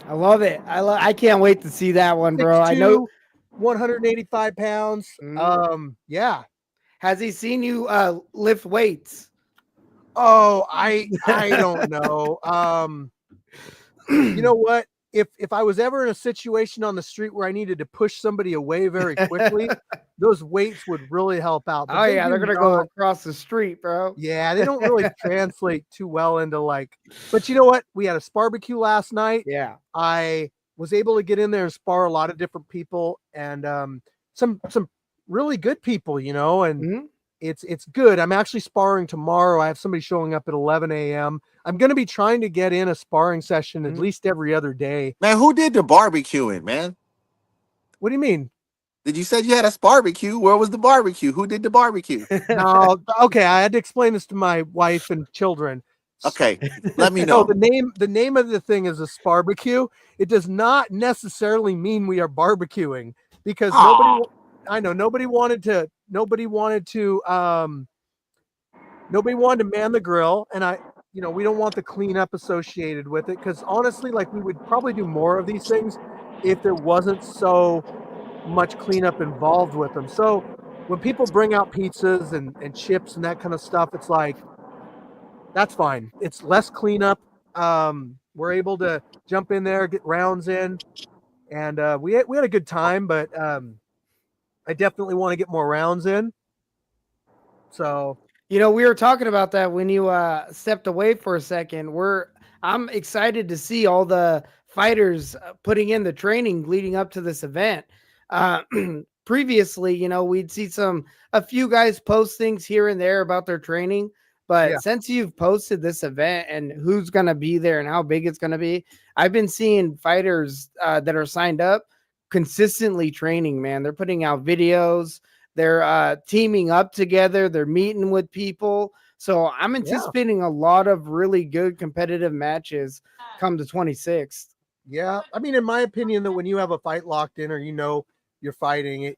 [SPEAKER 3] I love it. I can't wait to see that one, bro. I know.
[SPEAKER 1] 185 pounds. Yeah.
[SPEAKER 3] Has he seen you lift weights?
[SPEAKER 1] Oh, I don't know. You know what? if I was ever in a situation on the street where I needed to push somebody away very quickly, those weights would really help out. But
[SPEAKER 3] Oh yeah,
[SPEAKER 1] do
[SPEAKER 3] they're gonna go
[SPEAKER 1] not-
[SPEAKER 3] across the street, bro.
[SPEAKER 1] Yeah, they don't really translate too well into like. But you know what? We had a barbecue last night.
[SPEAKER 3] Yeah.
[SPEAKER 1] I was able to get in there and spar a lot of different people and some really good people, you know, and
[SPEAKER 3] Mhm.
[SPEAKER 1] it's good. I'm actually sparring tomorrow. I have somebody showing up at 11 a.m. I'm going to be trying to get in a sparring session at
[SPEAKER 3] Mhm.
[SPEAKER 1] least every other day.
[SPEAKER 2] Man, who did the barbecuing, man?
[SPEAKER 1] What do you mean?
[SPEAKER 2] Did you said you had a barbecue? Where was the barbecue? Who did the barbecue?
[SPEAKER 1] No, okay. I had to explain this to my wife and children.
[SPEAKER 2] Okay, let me
[SPEAKER 1] No,
[SPEAKER 2] know.
[SPEAKER 1] the name of the thing is a sparbecue. It does not necessarily mean we are barbecuing because
[SPEAKER 2] Aw.
[SPEAKER 1] nobody wanted to man the grill, and we don't want the cleanup associated with it because honestly, like we would probably do more of these things if there wasn't so much cleanup involved with them. So when people bring out pizzas and chips and that kind of stuff, it's like that's fine. It's less cleanup. We're able to jump in there, get rounds in, and we had a good time. But I definitely want to get more rounds in. So
[SPEAKER 3] You know, we were talking about that when you stepped away for a second. I'm excited to see all the fighters putting in the training leading up to this event. Previously, you know, we'd see a few guys post things here and there about their training, but
[SPEAKER 1] Yeah.
[SPEAKER 3] since you've posted this event and who's going to be there and how big it's going to be, I've been seeing fighters that are signed up consistently training, man. They're putting out videos. They're teaming up together. They're meeting with people. So I'm anticipating a lot of really good competitive matches come the 26th.
[SPEAKER 1] yeah, I mean, in my opinion, that when you have a fight locked in or you know you're fighting,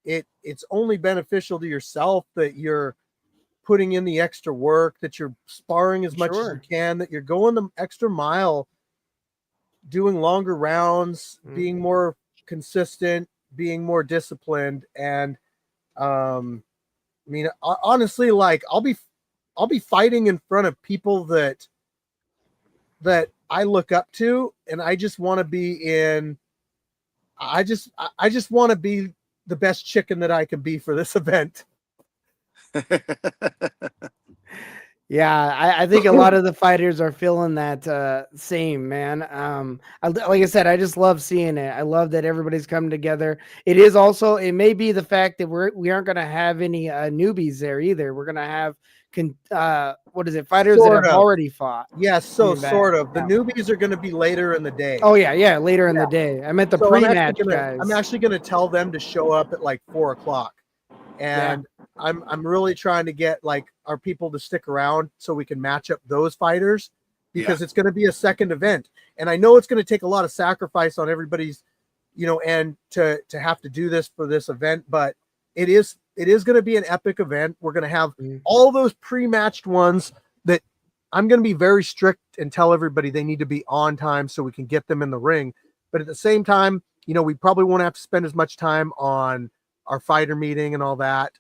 [SPEAKER 1] it's only beneficial to yourself that you're putting in the extra work, that you're sparring as much as
[SPEAKER 3] Sure.
[SPEAKER 1] you can, that you're going the extra mile, doing longer rounds,
[SPEAKER 3] Mhm.
[SPEAKER 1] being more consistent, being more disciplined. And I mean, honestly, like I'll be fighting in front of people that I look up to, and I just want to be in. I just want to be the best chicken that I can be for this event.
[SPEAKER 3] Yeah, I think a lot of the fighters are feeling that same, man. Like I said, I just love seeing it. I love that everybody's coming together. It may be the fact that we aren't going to have any newbies there either. We're going to have fighters that
[SPEAKER 1] Sort
[SPEAKER 3] have
[SPEAKER 1] of.
[SPEAKER 3] already fought.
[SPEAKER 1] Yes, so
[SPEAKER 3] Coming back,
[SPEAKER 1] sort of. The
[SPEAKER 3] yeah.
[SPEAKER 1] newbies are going to be later in the day.
[SPEAKER 3] Oh yeah, later in the day. I meant the
[SPEAKER 1] So
[SPEAKER 3] pre-match guys.
[SPEAKER 1] I'm actually gonna tell them to show up at like 4:00, and I'm really trying to get like our people to stick around so we can match up those fighters because it's going to be a second event, and I know it's going to take a lot of sacrifice on everybody's, and to have to do this for this event, but it is going to be an epic event. We're going to have all those pre-matched ones that I'm going to be very strict and tell everybody they need to be on time so we can get them in the ring. But at the same time, we probably won't have to spend as much time on our fighter meeting and all that.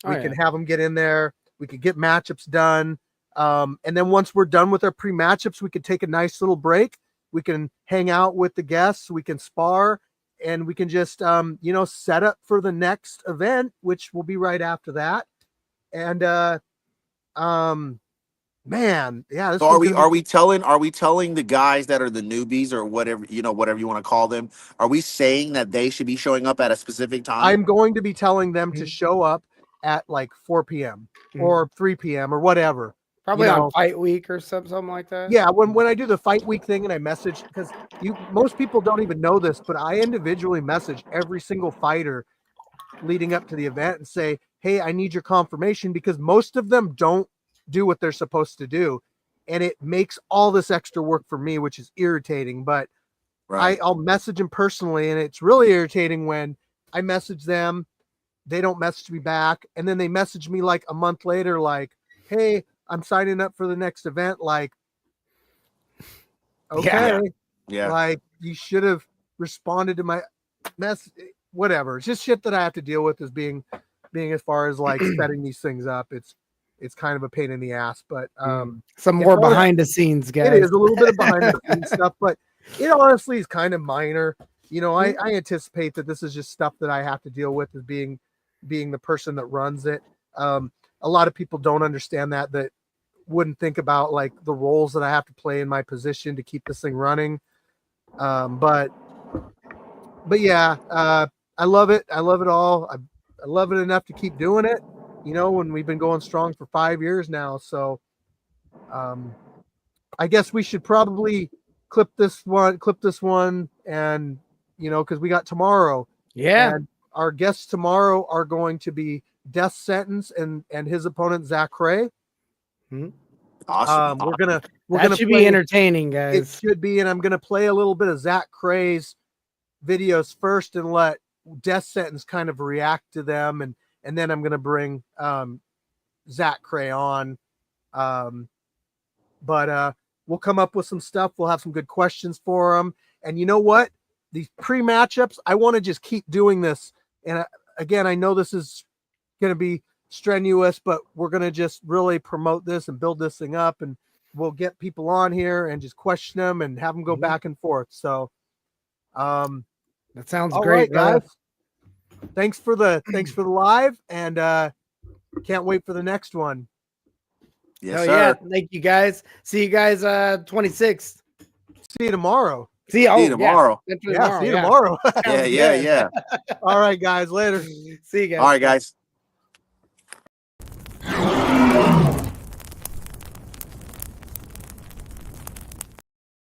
[SPEAKER 1] We can have them get in there. We could get matchups done. And then once we're done with our pre-matchups, we could take a nice little break. We can hang out with the guests. We can spar, and we can just, set up for the next event, which will be right after that. And, man, yeah.
[SPEAKER 2] So are we telling the guys that are the newbies or whatever you want to call them? Are we saying that they should be showing up at a specific time?
[SPEAKER 1] I'm going to be telling them to show up at like 4 p.m. or 3 p.m. or whatever.
[SPEAKER 3] Probably on fight week or something like that.
[SPEAKER 1] Yeah, when I do the fight week thing and I message, because most people don't even know this, but I individually message every single fighter leading up to the event and say, hey, I need your confirmation, because most of them don't do what they're supposed to do, and it makes all this extra work for me, which is irritating. But I'll message them personally, and it's really irritating when I message them, they don't message me back, and then they message me like a month later like, hey, I'm signing up for the next event. Like, okay, like you should have responded to my message. Whatever, it's just shit that I have to deal with as being as far as like setting these things up. It's kind of a pain in the ass, but
[SPEAKER 3] some more behind the scenes, guys.
[SPEAKER 1] It is a little bit of behind the scenes stuff, but it honestly is kind of minor. You know, I anticipate that this is just stuff that I have to deal with as being the person that runs it. A lot of people don't understand that wouldn't think about like the roles that I have to play in my position to keep this thing running. But yeah, I love it. I love it all. I love it enough to keep doing it, you know, when we've been going strong for 5 years now. So I guess we should probably clip this one and, you know, because we got tomorrow.
[SPEAKER 3] Yeah.
[SPEAKER 1] And our guests tomorrow are going to be Death Sentence and his opponent, Zach Cray.
[SPEAKER 2] Awesome.
[SPEAKER 1] We're gonna
[SPEAKER 3] Should
[SPEAKER 1] play,
[SPEAKER 3] be entertaining,
[SPEAKER 1] it
[SPEAKER 3] guys.
[SPEAKER 1] should be, and I'm gonna play a little bit of Zach Cray's videos first and let Death Sentence kind of react to them, and then I'm gonna bring Zach Cray on. But we'll come up with some stuff. We'll have some good questions for him. And you know what? These pre-matchups, I want to just keep doing this. And again, I know this is going to be strenuous, but we're going to just really promote this and build this thing up, and we'll get people on here and just question them and have them go back and forth. So
[SPEAKER 3] That sounds
[SPEAKER 1] all
[SPEAKER 3] great,
[SPEAKER 1] right, guys. Thanks for the live, and can't wait for the next one.
[SPEAKER 2] Yes,
[SPEAKER 3] Oh
[SPEAKER 2] sir.
[SPEAKER 3] yeah, thank you guys. See you guys 26th.
[SPEAKER 1] See you tomorrow.
[SPEAKER 3] See you,
[SPEAKER 2] See you tomorrow.
[SPEAKER 3] Yeah,
[SPEAKER 1] Yeah, see you tomorrow.
[SPEAKER 2] Yeah.
[SPEAKER 1] All right, guys. Later.
[SPEAKER 3] See you guys.
[SPEAKER 2] All right, guys.